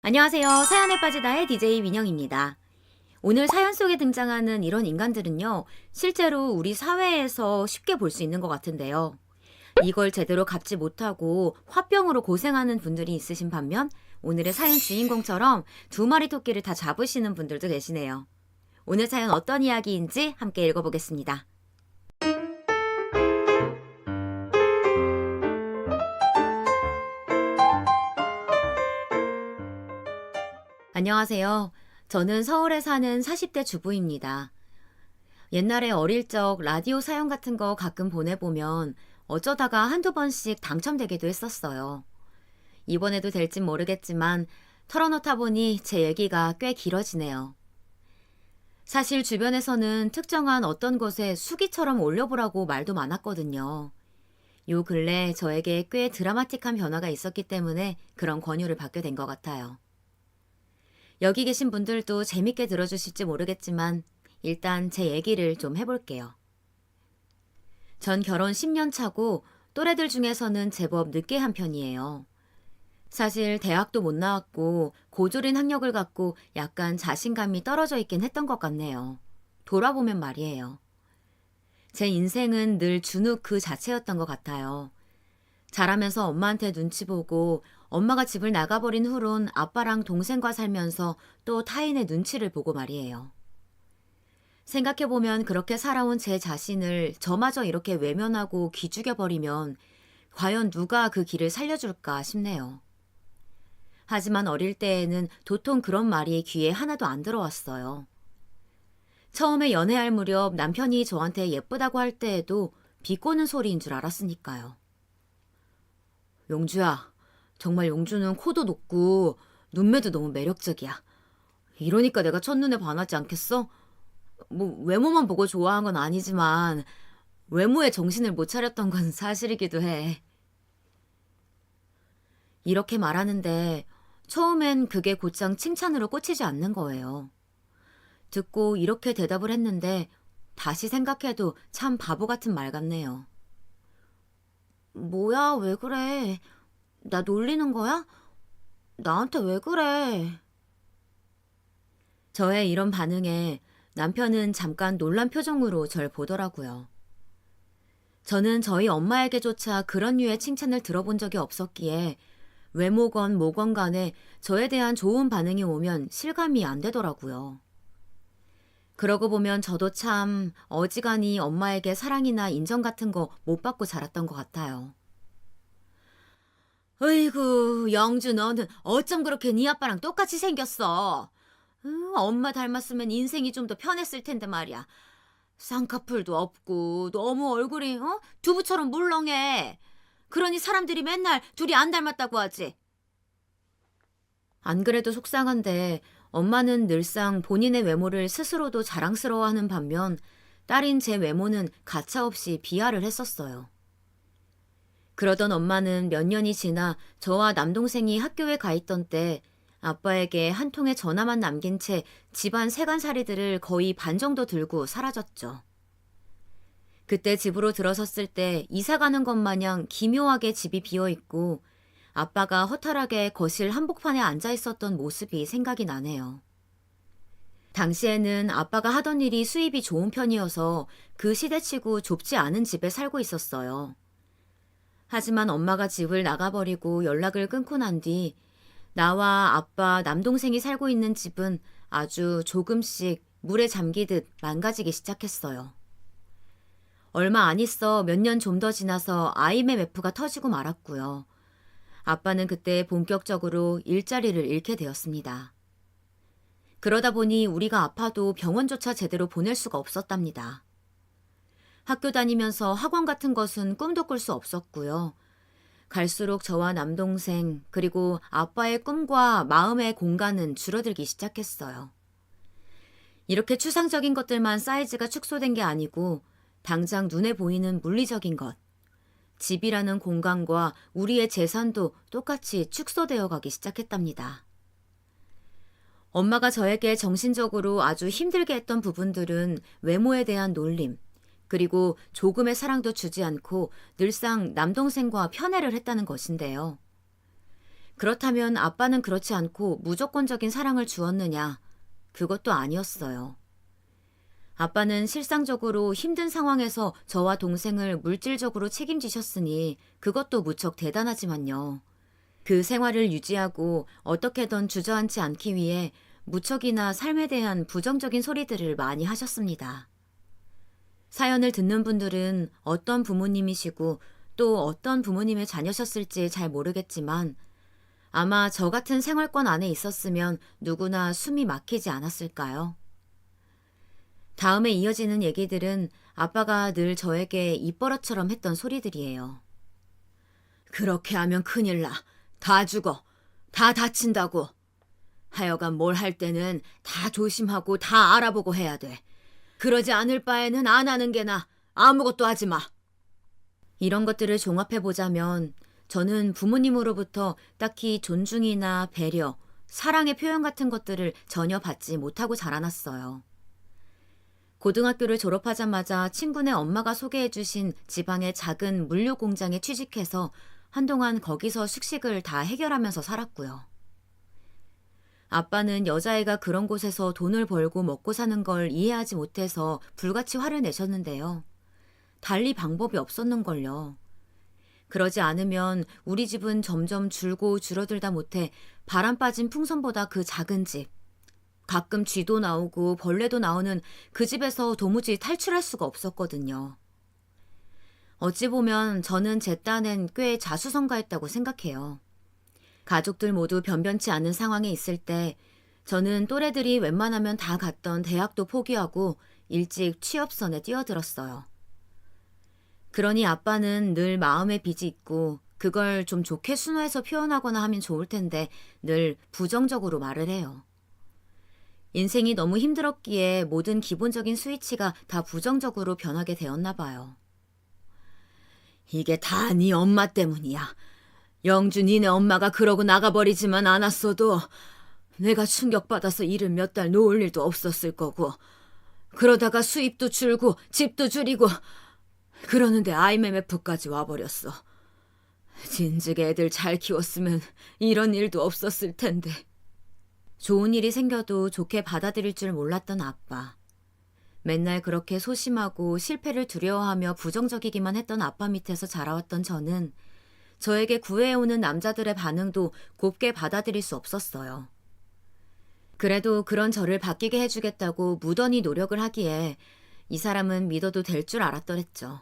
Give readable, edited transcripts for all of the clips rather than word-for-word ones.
안녕하세요. 사연에 빠지다의 DJ 민영입니다. 오늘 사연 속에 등장하는 이런 인간들은요, 실제로 우리 사회에서 쉽게 볼 수 있는 것 같은데요. 이걸 제대로 갚지 못하고 화병으로 고생하는 분들이 있으신 반면, 오늘의 사연 주인공처럼 두 마리 토끼를 다 잡으시는 분들도 계시네요. 오늘 사연 어떤 이야기인지 함께 읽어보겠습니다. 안녕하세요. 저는 서울에 사는 40대 주부입니다. 옛날에 어릴 적 라디오 사연 같은 거 가끔 보내보면 어쩌다가 한두 번씩 당첨되기도 했었어요. 이번에도 될진 모르겠지만 털어놓다 보니 제 얘기가 꽤 길어지네요. 사실 주변에서는 특정한 어떤 곳에 수기처럼 올려보라고 말도 많았거든요. 요 근래 저에게 꽤 드라마틱한 변화가 있었기 때문에 그런 권유를 받게 된 것 같아요. 여기 계신 분들도 재밌게 들어주실지 모르겠지만 일단 제 얘기를 좀 해볼게요. 전 결혼 10년 차고 또래들 중에서는 제법 늦게 한 편이에요. 사실 대학도 못 나왔고 고졸인 학력을 갖고 약간 자신감이 떨어져 있긴 했던 것 같네요. 돌아보면 말이에요. 제 인생은 늘 준욱 그 자체였던 것 같아요. 자라면서 엄마한테 눈치 보고 엄마가 집을 나가버린 후론 아빠랑 동생과 살면서 또 타인의 눈치를 보고 말이에요. 생각해보면 그렇게 살아온 제 자신을 저마저 이렇게 외면하고 기죽여버리면 과연 누가 그 길을 살려줄까 싶네요. 하지만 어릴 때에는 도통 그런 말이 귀에 하나도 안 들어왔어요. 처음에 연애할 무렵 남편이 저한테 예쁘다고 할 때에도 비꼬는 소리인 줄 알았으니까요. 용주야, 정말 용주는 코도 높고 눈매도 너무 매력적이야. 이러니까 내가 첫눈에 반하지 않겠어? 뭐 외모만 보고 좋아한 건 아니지만 외모에 정신을 못 차렸던 건 사실이기도 해. 이렇게 말하는데 처음엔 그게 곧장 칭찬으로 꽂히지 않는 거예요. 듣고 이렇게 대답을 했는데 다시 생각해도 참 바보 같은 말 같네요. 뭐야, 왜 그래? 나 놀리는 거야? 나한테 왜 그래? 저의 이런 반응에 남편은 잠깐 놀란 표정으로 절 보더라고요. 저는 저희 엄마에게조차 그런 류의 칭찬을 들어본 적이 없었기에 외모건 뭐건 간에 저에 대한 좋은 반응이 오면 실감이 안 되더라고요. 그러고 보면 저도 참 어지간히 엄마에게 사랑이나 인정 같은 거 못 받고 자랐던 것 같아요. 어이구, 영주 너는 어쩜 그렇게 네 아빠랑 똑같이 생겼어? 엄마 닮았으면 인생이 좀 더 편했을 텐데 말이야. 쌍꺼풀도 없고 너무 얼굴이 두부처럼 물렁해. 그러니 사람들이 맨날 둘이 안 닮았다고 하지. 안 그래도 속상한데 엄마는 늘상 본인의 외모를 스스로도 자랑스러워하는 반면 딸인 제 외모는 가차없이 비하를 했었어요. 그러던 엄마는 몇 년이 지나 저와 남동생이 학교에 가 있던 때 아빠에게 한 통의 전화만 남긴 채 집안 세간살이들을 거의 반 정도 들고 사라졌죠. 그때 집으로 들어섰을 때 이사 가는 것 마냥 기묘하게 집이 비어 있고 아빠가 허탈하게 거실 한복판에 앉아 있었던 모습이 생각이 나네요. 당시에는 아빠가 하던 일이 수입이 좋은 편이어서 그 시대치고 좁지 않은 집에 살고 있었어요. 하지만 엄마가 집을 나가버리고 연락을 끊고 난 뒤 나와 아빠, 남동생이 살고 있는 집은 아주 조금씩 물에 잠기듯 망가지기 시작했어요. 얼마 안 있어 몇 년 좀 더 지나서 IMF가 터지고 말았고요. 아빠는 그때 본격적으로 일자리를 잃게 되었습니다. 그러다 보니 우리가 아파도 병원조차 제대로 보낼 수가 없었답니다. 학교 다니면서 학원 같은 것은 꿈도 꿀 수 없었고요. 갈수록 저와 남동생 그리고 아빠의 꿈과 마음의 공간은 줄어들기 시작했어요. 이렇게 추상적인 것들만 사이즈가 축소된 게 아니고 당장 눈에 보이는 물리적인 것, 집이라는 공간과 우리의 재산도 똑같이 축소되어 가기 시작했답니다. 엄마가 저에게 정신적으로 아주 힘들게 했던 부분들은 외모에 대한 놀림, 그리고 조금의 사랑도 주지 않고 늘상 남동생과 편애를 했다는 것인데요. 그렇다면 아빠는 그렇지 않고 무조건적인 사랑을 주었느냐? 그것도 아니었어요. 아빠는 실상적으로 힘든 상황에서 저와 동생을 물질적으로 책임지셨으니 그것도 무척 대단하지만요. 그 생활을 유지하고 어떻게든 주저앉지 않기 위해 무척이나 삶에 대한 부정적인 소리들을 많이 하셨습니다. 사연을 듣는 분들은 어떤 부모님이시고 또 어떤 부모님의 자녀셨을지 잘 모르겠지만 아마 저 같은 생활권 안에 있었으면 누구나 숨이 막히지 않았을까요? 다음에 이어지는 얘기들은 아빠가 늘 저에게 입버릇처럼 했던 소리들이에요. 그렇게 하면 큰일 나. 다 죽어. 다 다친다고. 하여간 뭘 할 때는 다 조심하고 다 알아보고 해야 돼. 그러지 않을 바에는 안 하는 게 나아. 아무것도 하지 마. 이런 것들을 종합해보자면 저는 부모님으로부터 딱히 존중이나 배려, 사랑의 표현 같은 것들을 전혀 받지 못하고 자라났어요. 고등학교를 졸업하자마자 친구네 엄마가 소개해주신 지방의 작은 물류 공장에 취직해서 한동안 거기서 숙식을 다 해결하면서 살았고요. 아빠는 여자애가 그런 곳에서 돈을 벌고 먹고 사는 걸 이해하지 못해서 불같이 화를 내셨는데요. 달리 방법이 없었는걸요. 그러지 않으면 우리 집은 점점 줄고 줄어들다 못해 바람 빠진 풍선보다 그 작은 집, 가끔 쥐도 나오고 벌레도 나오는 그 집에서 도무지 탈출할 수가 없었거든요. 어찌 보면 저는 제 딴엔 꽤 자수성가했다고 생각해요. 가족들 모두 변변치 않은 상황에 있을 때 저는 또래들이 웬만하면 다 갔던 대학도 포기하고 일찍 취업선에 뛰어들었어요. 그러니 아빠는 늘 마음의 빚이 있고 그걸 좀 좋게 순화해서 표현하거나 하면 좋을 텐데 늘 부정적으로 말을 해요. 인생이 너무 힘들었기에 모든 기본적인 스위치가 다 부정적으로 변하게 되었나 봐요. 이게 다 네 엄마 때문이야. 영주 니네 엄마가 그러고 나가버리지만 않았어도 내가 충격받아서 일을 몇 달 놓을 일도 없었을 거고 그러다가 수입도 줄고 집도 줄이고 그러는데 IMF까지 와버렸어. 진즉 애들 잘 키웠으면 이런 일도 없었을 텐데. 좋은 일이 생겨도 좋게 받아들일 줄 몰랐던 아빠. 맨날 그렇게 소심하고 실패를 두려워하며 부정적이기만 했던 아빠 밑에서 자라왔던 저는 저에게 구애해오는 남자들의 반응도 곱게 받아들일 수 없었어요. 그래도 그런 저를 바뀌게 해주겠다고 무던히 노력을 하기에 이 사람은 믿어도 될 줄 알았더랬죠.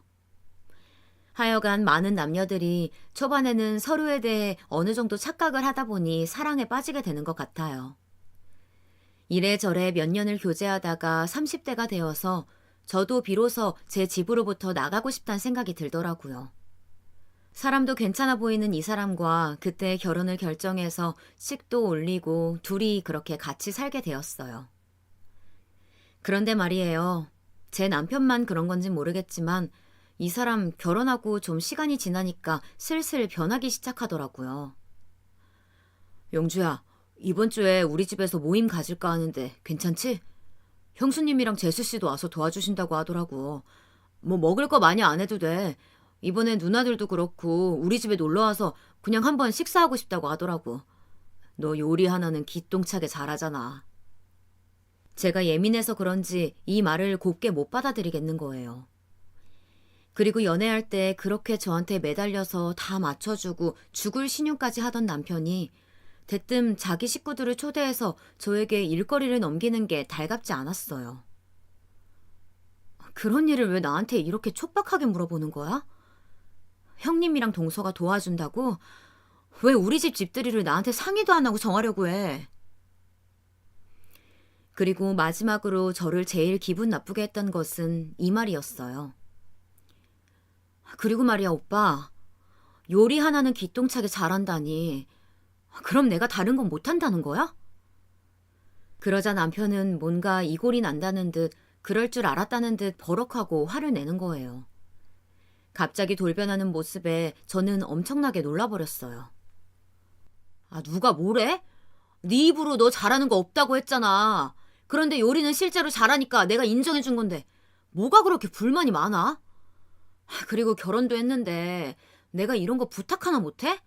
하여간 많은 남녀들이 초반에는 서로에 대해 어느 정도 착각을 하다 보니 사랑에 빠지게 되는 것 같아요. 이래저래 몇 년을 교제하다가 30대가 되어서 저도 비로소 제 집으로부터 나가고 싶다는 생각이 들더라고요. 사람도 괜찮아 보이는 이 사람과 그때 결혼을 결정해서 식도 올리고 둘이 그렇게 같이 살게 되었어요. 그런데 말이에요. 제 남편만 그런 건지 모르겠지만 이 사람 결혼하고 좀 시간이 지나니까 슬슬 변하기 시작하더라고요. 영주야, 이번 주에 우리 집에서 모임 가질까 하는데 괜찮지? 형수님이랑 재수씨도 와서 도와주신다고 하더라고. 뭐 먹을 거 많이 안 해도 돼. 이번에 누나들도 그렇고 우리 집에 놀러와서 그냥 한번 식사하고 싶다고 하더라고. 너 요리 하나는 기똥차게 잘하잖아. 제가 예민해서 그런지 이 말을 곱게 못 받아들이겠는 거예요. 그리고 연애할 때 그렇게 저한테 매달려서 다 맞춰주고 죽을 신용까지 하던 남편이 대뜸 자기 식구들을 초대해서 저에게 일거리를 넘기는 게 달갑지 않았어요. 그런 일을 왜 나한테 이렇게 촉박하게 물어보는 거야? 형님이랑 동서가 도와준다고? 왜 우리 집 집들이를 나한테 상의도 안 하고 정하려고 해? 그리고 마지막으로 저를 제일 기분 나쁘게 했던 것은 이 말이었어요. 그리고 말이야, 오빠. 요리 하나는 기똥차게 잘한다니. 그럼 내가 다른 건 못한다는 거야? 그러자 남편은 뭔가 이골이 난다는 듯 그럴 줄 알았다는 듯 버럭하고 화를 내는 거예요. 갑자기 돌변하는 모습에 저는 엄청나게 놀라버렸어요. 아, 누가 뭐래? 네 입으로 너 잘하는 거 없다고 했잖아. 그런데 요리는 실제로 잘하니까 내가 인정해준 건데 뭐가 그렇게 불만이 많아? 그리고 결혼도 했는데 내가 이런 거 부탁 하나 못해?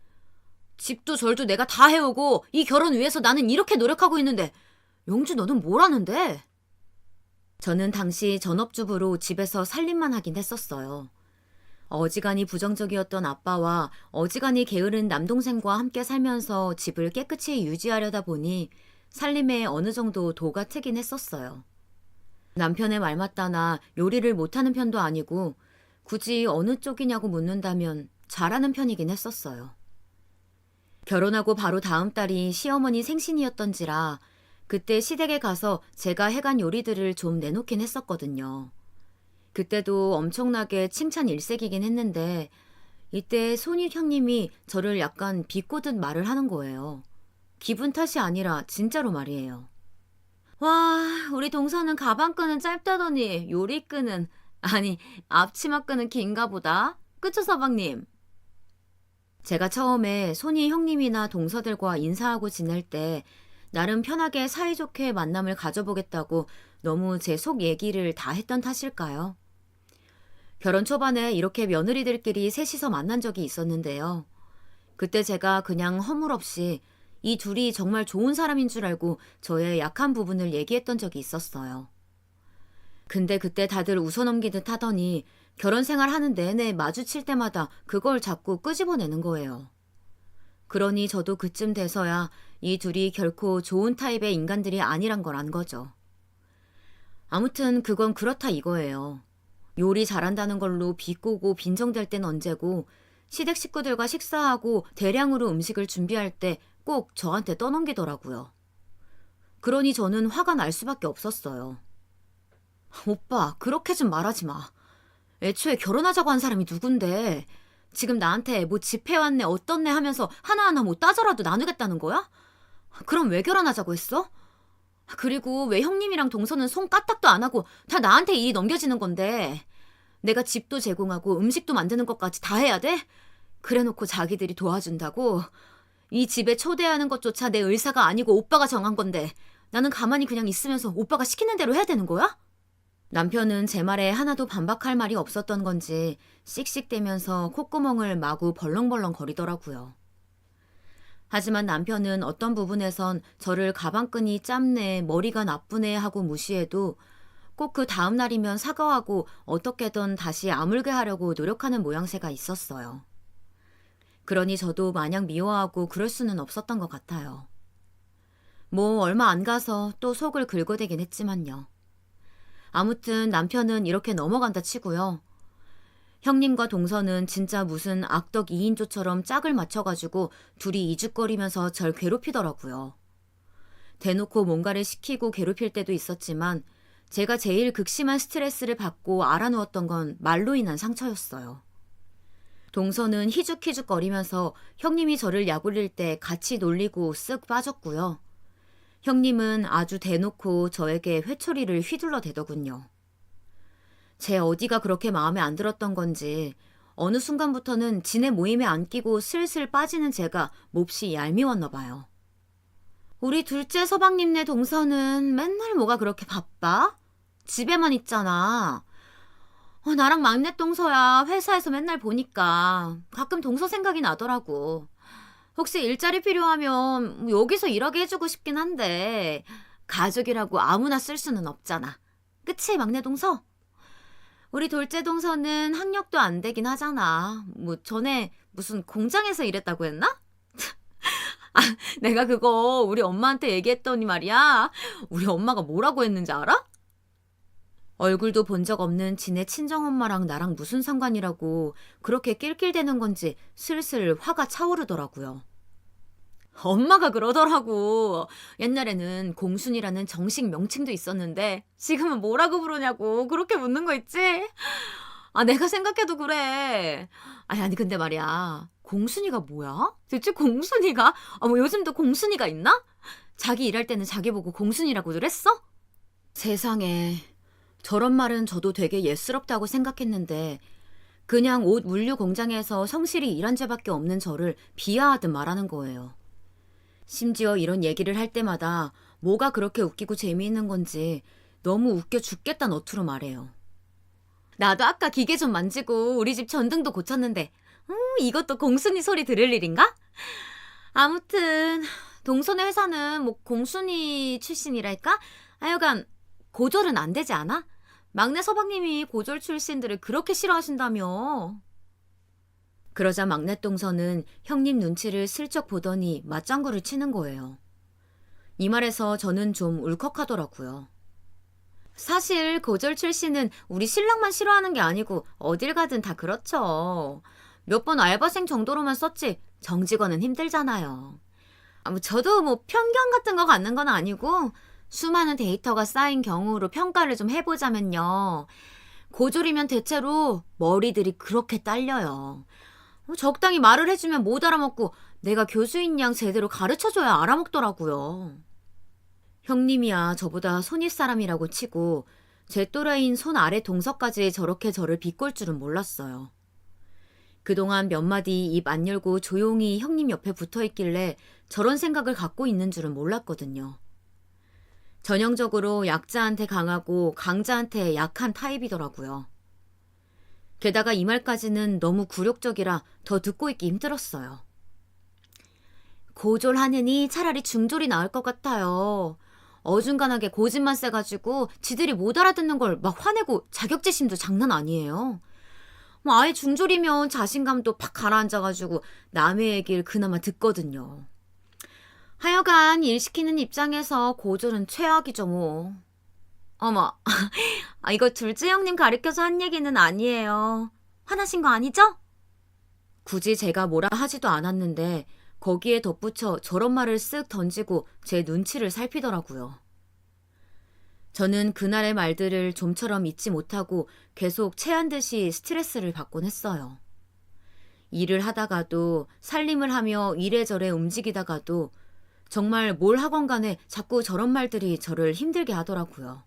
집도 절도 내가 다 해오고 이 결혼 위해서 나는 이렇게 노력하고 있는데 영주 너는 뭘 하는데? 저는 당시 전업주부로 집에서 살림만 하긴 했었어요. 어지간히 부정적이었던 아빠와 어지간히 게으른 남동생과 함께 살면서 집을 깨끗이 유지하려다 보니 살림에 어느 정도 도가 트긴 했었어요. 남편의 말 맞다나 요리를 못하는 편도 아니고 굳이 어느 쪽이냐고 묻는다면 잘하는 편이긴 했었어요. 결혼하고 바로 다음 달이 시어머니 생신이었던지라 그때 시댁에 가서 제가 해간 요리들을 좀 내놓긴 했었거든요. 그때도 엄청나게 칭찬 일색이긴 했는데 이때 손윗 형님이 저를 약간 비꼬듯 말을 하는 거예요. 기분 탓이 아니라 진짜로 말이에요. 와, 우리 동서는 가방끈은 짧다더니 요리끈은 아니 앞치마끈은 긴가 보다. 그쵸 서방님? 제가 처음에 손이 형님이나 동서들과 인사하고 지낼 때 나름 편하게 사이좋게 만남을 가져보겠다고 너무 제 속 얘기를 다 했던 탓일까요? 결혼 초반에 이렇게 며느리들끼리 셋이서 만난 적이 있었는데요. 그때 제가 그냥 허물없이 이 둘이 정말 좋은 사람인 줄 알고 저의 약한 부분을 얘기했던 적이 있었어요. 근데 그때 다들 웃어넘기듯 하더니 결혼 생활 하는 내내 마주칠 때마다 그걸 자꾸 끄집어내는 거예요. 그러니 저도 그쯤 돼서야 이 둘이 결코 좋은 타입의 인간들이 아니란 걸 안 거죠. 아무튼 그건 그렇다 이거예요. 요리 잘한다는 걸로 비꼬고 빈정댈 땐 언제고 시댁 식구들과 식사하고 대량으로 음식을 준비할 때 꼭 저한테 떠넘기더라고요. 그러니 저는 화가 날 수밖에 없었어요. 오빠, 그렇게 좀 말하지 마. 애초에 결혼하자고 한 사람이 누군데 지금 나한테 뭐 집해왔네 어떻네 하면서 하나하나 뭐 따져라도 나누겠다는 거야? 그럼 왜 결혼하자고 했어? 그리고 왜 형님이랑 동서는 손 까딱도 안 하고 다 나한테 일이 넘겨지는 건데 내가 집도 제공하고 음식도 만드는 것까지 다 해야 돼? 그래놓고 자기들이 도와준다고? 이 집에 초대하는 것조차 내 의사가 아니고 오빠가 정한 건데 나는 가만히 그냥 있으면서 오빠가 시키는 대로 해야 되는 거야? 남편은 제 말에 하나도 반박할 말이 없었던 건지 씩씩대면서 콧구멍을 마구 벌렁벌렁 거리더라고요. 하지만 남편은 어떤 부분에선 저를 가방끈이 짧네, 머리가 나쁘네 하고 무시해도 꼭 그 다음 날이면 사과하고 어떻게든 다시 아물게 하려고 노력하는 모양새가 있었어요. 그러니 저도 마냥 미워하고 그럴 수는 없었던 것 같아요. 뭐 얼마 안 가서 또 속을 긁어대긴 했지만요. 아무튼 남편은 이렇게 넘어간다 치고요. 형님과 동서는 진짜 무슨 악덕 2인조처럼 짝을 맞춰가지고 둘이 이죽거리면서 절 괴롭히더라고요. 대놓고 뭔가를 시키고 괴롭힐 때도 있었지만 제가 제일 극심한 스트레스를 받고 알아누웠던 건 말로 인한 상처였어요. 동서는 희죽희죽거리면서 형님이 저를 약올릴 때 같이 놀리고 쓱 빠졌고요. 형님은 아주 대놓고 저에게 회초리를 휘둘러 대더군요. 제 어디가 그렇게 마음에 안 들었던 건지 어느 순간부터는 지네 모임에 안 끼고 슬슬 빠지는 제가 몹시 얄미웠나 봐요. 우리 둘째 서방님네 동서는 맨날 뭐가 그렇게 바빠? 집에만 있잖아. 나랑 막내 동서야 회사에서 맨날 보니까 가끔 동서 생각이 나더라고. 혹시 일자리 필요하면 뭐 여기서 일하게 해주고 싶긴 한데 가족이라고 아무나 쓸 수는 없잖아. 그치 막내 동서? 우리 둘째 동서는 학력도 안 되긴 하잖아. 뭐 전에 무슨 공장에서 일했다고 했나? 아, 내가 그거 우리 엄마한테 얘기했더니 말이야. 우리 엄마가 뭐라고 했는지 알아? 얼굴도 본 적 없는 지네 친정엄마랑 나랑 무슨 상관이라고 그렇게 낄낄대는 건지 슬슬 화가 차오르더라고요. 엄마가 그러더라고. 옛날에는 공순이라는 정식 명칭도 있었는데 지금은 뭐라고 부르냐고 그렇게 묻는 거 있지? 아, 내가 생각해도 그래. 아니 근데 말이야. 공순이가 뭐야? 대체 공순이가? 뭐 요즘도 공순이가 있나? 자기 일할 때는 자기 보고 공순이라고 그랬어? 세상에. 저런 말은 저도 되게 예스럽다고 생각했는데 그냥 옷 물류 공장에서 성실히 일한 죄밖에 없는 저를 비하하듯 말하는 거예요. 심지어 이런 얘기를 할 때마다 뭐가 그렇게 웃기고 재미있는 건지 너무 웃겨 죽겠다 너투로 말해요. 나도 아까 기계 좀 만지고 우리 집 전등도 고쳤는데 이것도 공순이 소리 들을 일인가? 아무튼 동선의 회사는 뭐 공순이 출신이랄까? 하여간 고졸은 안 되지 않아? 막내 서방님이 고졸 출신들을 그렇게 싫어하신다며. 그러자 막내 동서는 형님 눈치를 슬쩍 보더니 맞장구를 치는 거예요. 이 말에서 저는 좀 울컥하더라고요. 사실 고졸 출신은 우리 신랑만 싫어하는 게 아니고 어딜 가든 다 그렇죠. 몇 번 알바생 정도로만 썼지 정직원은 힘들잖아요. 뭐 저도 뭐 편견 같은 거 갖는 건 아니고 수많은 데이터가 쌓인 경우로 평가를 좀 해보자면요. 고졸이면 대체로 머리들이 그렇게 딸려요. 적당히 말을 해주면 못 알아먹고 내가 교수인 양 제대로 가르쳐줘야 알아먹더라고요. 형님이야 저보다 손윗사람이라고 치고 제 또래인 손 아래 동서까지 저렇게 저를 비꼴 줄은 몰랐어요. 그동안 몇 마디 입 안 열고 조용히 형님 옆에 붙어 있길래 저런 생각을 갖고 있는 줄은 몰랐거든요. 전형적으로 약자한테 강하고 강자한테 약한 타입이더라고요. 게다가 이 말까지는 너무 굴욕적이라 더 듣고 있기 힘들었어요. 고졸하느니 차라리 중졸이 나을 것 같아요. 어중간하게 고집만 세가지고 지들이 못 알아듣는 걸 막 화내고 자격지심도 장난 아니에요. 뭐 아예 중졸이면 자신감도 팍 가라앉아가지고 남의 얘기를 그나마 듣거든요. 하여간 일 시키는 입장에서 고졸은 최악이죠 뭐. 어머, 이거 둘째 형님 가르쳐서 한 얘기는 아니에요. 화나신 거 아니죠? 굳이 제가 뭐라 하지도 않았는데 거기에 덧붙여 저런 말을 쓱 던지고 제 눈치를 살피더라고요. 저는 그날의 말들을 좀처럼 잊지 못하고 계속 체한 듯이 스트레스를 받곤 했어요. 일을 하다가도 살림을 하며 이래저래 움직이다가도 정말 뭘 하건 간에 자꾸 저런 말들이 저를 힘들게 하더라고요.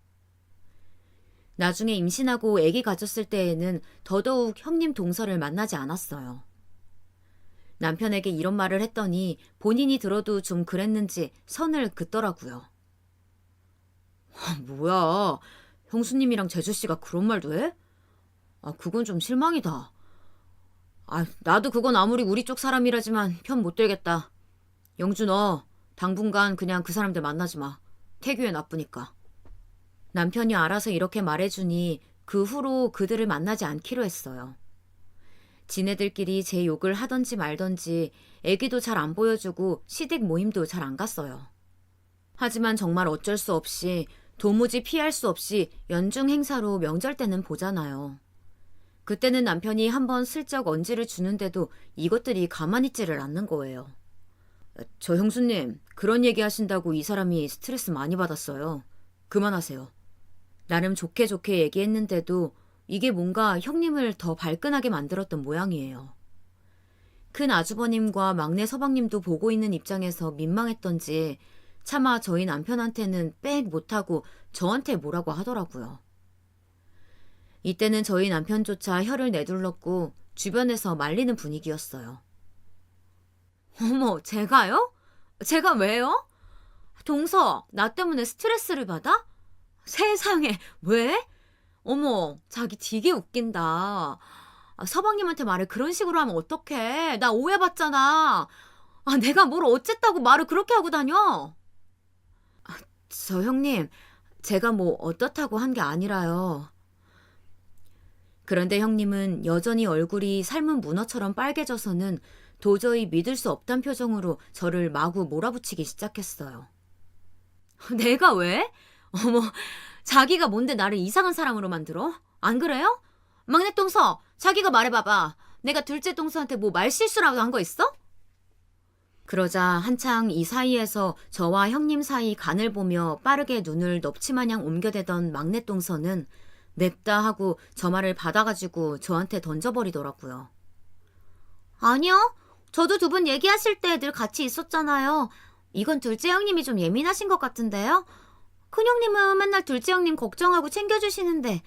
나중에 임신하고 아기 가졌을 때에는 더더욱 형님 동서를 만나지 않았어요. 남편에게 이런 말을 했더니 본인이 들어도 좀 그랬는지 선을 긋더라고요. 뭐야, 형수님이랑 재주씨가 그런 말도 해? 그건 좀 실망이다. 나도 그건 아무리 우리 쪽 사람이라지만 편 못 들겠다. 영주 너 당분간 그냥 그 사람들 만나지 마. 태교에 나쁘니까. 남편이 알아서 이렇게 말해주니 그 후로 그들을 만나지 않기로 했어요. 지네들끼리 제 욕을 하던지 말던지 애기도 잘 안 보여주고 시댁 모임도 잘 안 갔어요. 하지만 정말 어쩔 수 없이 도무지 피할 수 없이 연중 행사로 명절 때는 보잖아요. 그때는 남편이 한번 슬쩍 언지를 주는데도 이것들이 가만히 있지를 않는 거예요. 저 형수님, 그런 얘기 하신다고 이 사람이 스트레스 많이 받았어요. 그만하세요. 나름 좋게 좋게 얘기했는데도 이게 뭔가 형님을 더 발끈하게 만들었던 모양이에요. 큰 아주버님과 막내 서방님도 보고 있는 입장에서 민망했던지 차마 저희 남편한테는 빽 못하고 저한테 뭐라고 하더라고요. 이때는 저희 남편조차 혀를 내둘렀고 주변에서 말리는 분위기였어요. 어머, 제가요? 제가 왜요? 동서, 나 때문에 스트레스를 받아? 세상에, 왜? 어머, 자기 되게 웃긴다. 서방님한테 말을 그런 식으로 하면 어떡해? 나 오해받잖아. 내가 뭘 어쨌다고 말을 그렇게 하고 다녀? 저 형님, 제가 뭐 어떻다고 한 게 아니라요. 그런데 형님은 여전히 얼굴이 삶은 문어처럼 빨개져서는 도저히 믿을 수 없단 표정으로 저를 마구 몰아붙이기 시작했어요. 내가 왜? 어머, 자기가 뭔데 나를 이상한 사람으로 만들어? 안 그래요? 막내 동서, 자기가 말해봐봐. 내가 둘째 동서한테 뭐 말실수라도 한 거 있어? 그러자 한창 이 사이에서 저와 형님 사이 간을 보며 빠르게 눈을 넙치마냥 옮겨대던 막내 동서는 냅다 하고 저 말을 받아가지고 저한테 던져버리더라고요. 아니요. 저도 두 분 얘기하실 때 늘 같이 있었잖아요. 이건 둘째 형님이 좀 예민하신 것 같은데요? 큰형님은 맨날 둘째 형님 걱정하고 챙겨주시는데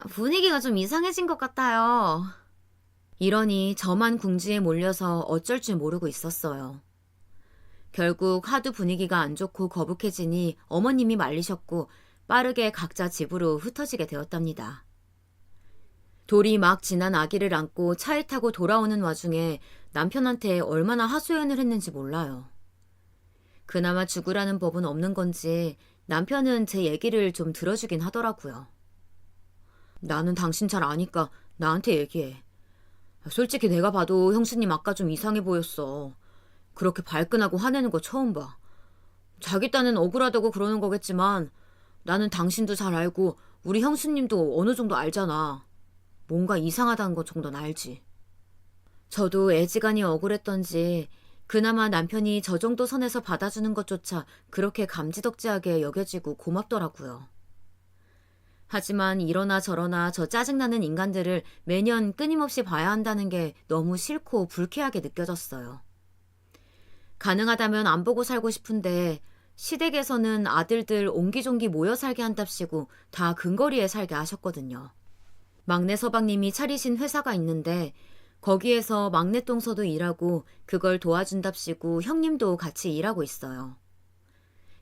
분위기가 좀 이상해진 것 같아요. 이러니 저만 궁지에 몰려서 어쩔 줄 모르고 있었어요. 결국 하도 분위기가 안 좋고 거북해지니 어머님이 말리셨고 빠르게 각자 집으로 흩어지게 되었답니다. 돌이 막 지난 아기를 안고 차에 타고 돌아오는 와중에 남편한테 얼마나 하소연을 했는지 몰라요. 그나마 죽으라는 법은 없는 건지 남편은 제 얘기를 좀 들어주긴 하더라고요. 나는 당신 잘 아니까 나한테 얘기해. 솔직히 내가 봐도 형수님 아까 좀 이상해 보였어. 그렇게 발끈하고 화내는 거 처음 봐. 자기 딴엔 억울하다고 그러는 거겠지만 나는 당신도 잘 알고 우리 형수님도 어느 정도 알잖아. 뭔가 이상하다는 것 정도는 알지. 저도 애지간히 억울했던지 그나마 남편이 저 정도 선에서 받아주는 것조차 그렇게 감지덕지하게 여겨지고 고맙더라고요. 하지만 이러나 저러나 저 짜증나는 인간들을 매년 끊임없이 봐야 한다는 게 너무 싫고 불쾌하게 느껴졌어요. 가능하다면 안 보고 살고 싶은데 시댁에서는 아들들 옹기종기 모여 살게 한답시고 다 근거리에 살게 하셨거든요. 막내 서방님이 차리신 회사가 있는데 거기에서 막내 동서도 일하고 그걸 도와준답시고 형님도 같이 일하고 있어요.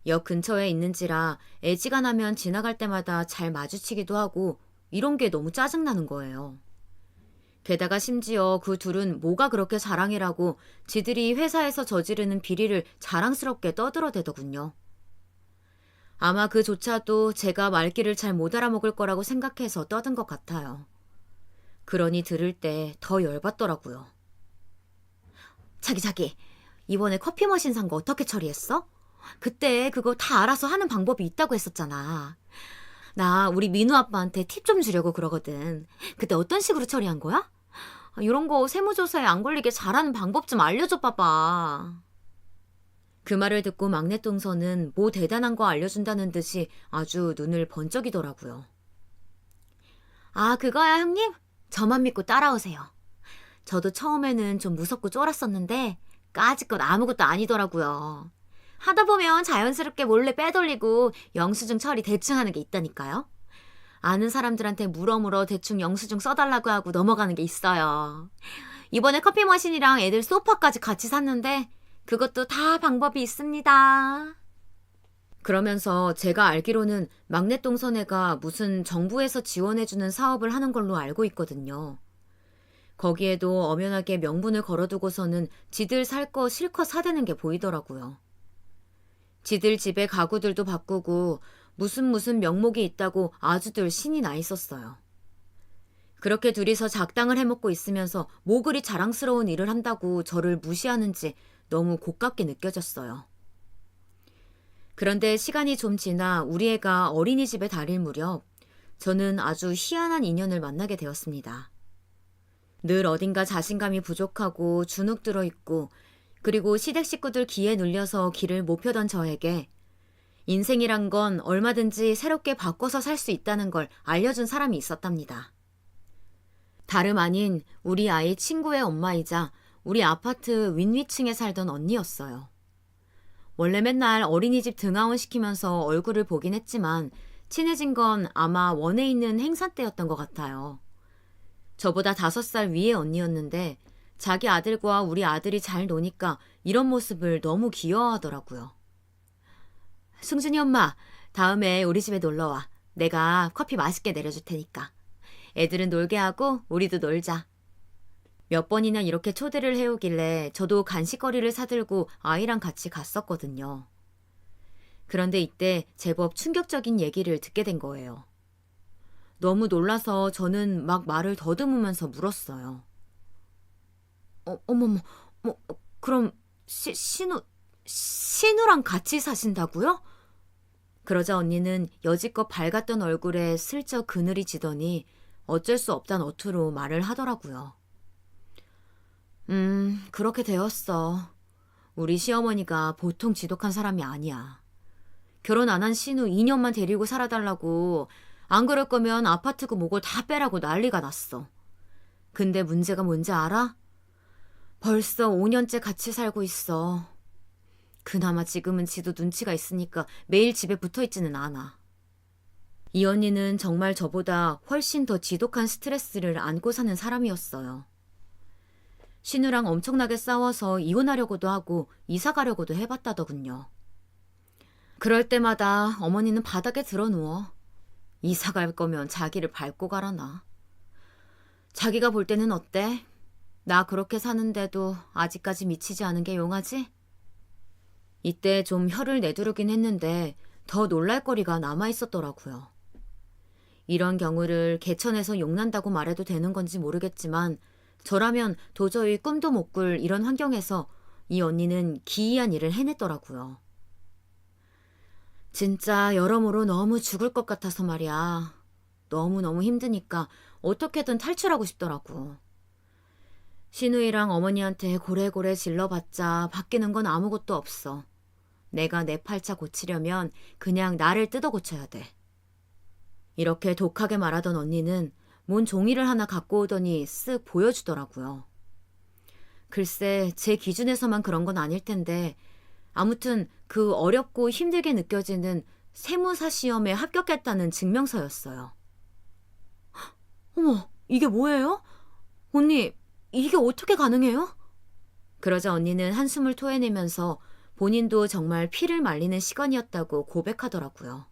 역 근처에 있는지라 애지간하면 지나갈 때마다 잘 마주치기도 하고 이런 게 너무 짜증나는 거예요. 게다가 심지어 그 둘은 뭐가 그렇게 자랑이라고 지들이 회사에서 저지르는 비리를 자랑스럽게 떠들어대더군요. 아마 그조차도 제가 말귀를 잘 못 알아먹을 거라고 생각해서 떠든 것 같아요. 그러니 들을 때 더 열받더라고요. 자기, 이번에 커피 머신 산 거 어떻게 처리했어? 그때 그거 다 알아서 하는 방법이 있다고 했었잖아. 나 우리 민우 아빠한테 팁 좀 주려고 그러거든. 그때 어떤 식으로 처리한 거야? 이런 거 세무조사에 안 걸리게 잘하는 방법 좀 알려줘 봐봐. 그 말을 듣고 막내 동서는 뭐 대단한 거 알려준다는 듯이 아주 눈을 번쩍이더라고요. 아, 그거야 형님? 저만 믿고 따라오세요. 저도 처음에는 좀 무섭고 쫄았었는데 까짓것 아무것도 아니더라고요. 하다 보면 자연스럽게 몰래 빼돌리고 영수증 처리 대충 하는 게 있다니까요. 아는 사람들한테 물어물어 대충 영수증 써달라고 하고 넘어가는 게 있어요. 이번에 커피 머신이랑 애들 소파까지 같이 샀는데 그것도 다 방법이 있습니다. 그러면서 제가 알기로는 막내 동서네가 무슨 정부에서 지원해주는 사업을 하는 걸로 알고 있거든요. 거기에도 엄연하게 명분을 걸어두고서는 지들 살 거 실컷 사대는 게 보이더라고요. 지들 집에 가구들도 바꾸고 무슨 명목이 있다고 아주들 신이 나 있었어요. 그렇게 둘이서 작당을 해먹고 있으면서 뭐 그리 자랑스러운 일을 한다고 저를 무시하는지 너무 고깝게 느껴졌어요. 그런데 시간이 좀 지나 우리 애가 어린이집에 다닐 무렵 저는 아주 희한한 인연을 만나게 되었습니다. 늘 어딘가 자신감이 부족하고 주눅 들어있고 그리고 시댁 식구들 기에 눌려서 길을 못 펴던 저에게 인생이란 건 얼마든지 새롭게 바꿔서 살 수 있다는 걸 알려준 사람이 있었답니다. 다름 아닌 우리 아이 친구의 엄마이자 우리 아파트 윗위층에 살던 언니였어요. 원래 맨날 어린이집 등하원 시키면서 얼굴을 보긴 했지만 친해진 건 아마 원에 있는 행사 때였던 것 같아요. 저보다 5살 위의 언니였는데 자기 아들과 우리 아들이 잘 노니까 이런 모습을 너무 귀여워하더라고요. 승준이 엄마, 다음에 우리 집에 놀러와. 내가 커피 맛있게 내려줄 테니까. 애들은 놀게 하고 우리도 놀자. 몇 번이나 이렇게 초대를 해오길래 저도 간식거리를 사들고 아이랑 같이 갔었거든요. 그런데 이때 제법 충격적인 얘기를 듣게 된 거예요. 너무 놀라서 저는 막 말을 더듬으면서 물었어요. 어머머, 그럼 신우랑 같이 사신다고요? 그러자 언니는 여지껏 밝았던 얼굴에 슬쩍 그늘이 지더니 어쩔 수 없단 어투로 말을 하더라고요. 그렇게 되었어. 우리 시어머니가 보통 지독한 사람이 아니야. 결혼 안 한 신우 2년만 데리고 살아달라고, 안 그럴 거면 아파트고 뭐고 다 빼라고 난리가 났어. 근데 문제가 뭔지 알아? 벌써 5년째 같이 살고 있어. 그나마 지금은 지도 눈치가 있으니까 매일 집에 붙어있지는 않아. 이 언니는 정말 저보다 훨씬 더 지독한 스트레스를 안고 사는 사람이었어요. 신우랑 엄청나게 싸워서 이혼하려고도 하고 이사 가려고도 해봤다더군요. 그럴 때마다 어머니는 바닥에 드러누워. 이사 갈 거면 자기를 밟고 가라나. 자기가 볼 때는 어때? 나 그렇게 사는데도 아직까지 미치지 않은 게 용하지? 이때 좀 혀를 내두르긴 했는데 더 놀랄 거리가 남아있었더라고요. 이런 경우를 개천에서 용난다고 말해도 되는 건지 모르겠지만 저라면 도저히 꿈도 못 꿀 이런 환경에서 이 언니는 기이한 일을 해냈더라고요. 진짜 여러모로 너무 죽을 것 같아서 말이야. 너무너무 힘드니까 어떻게든 탈출하고 싶더라고. 신우이랑 어머니한테 고래고래 질러봤자 바뀌는 건 아무것도 없어. 내가 내 팔자 고치려면 그냥 나를 뜯어 고쳐야 돼. 이렇게 독하게 말하던 언니는 뭔 종이를 하나 갖고 오더니 쓱 보여주더라고요. 글쎄 제 기준에서만 그런 건 아닐 텐데 아무튼 그 어렵고 힘들게 느껴지는 세무사 시험에 합격했다는 증명서였어요. 어머, 이게 뭐예요? 언니, 이게 어떻게 가능해요? 그러자 언니는 한숨을 토해내면서 본인도 정말 피를 말리는 시간이었다고 고백하더라고요.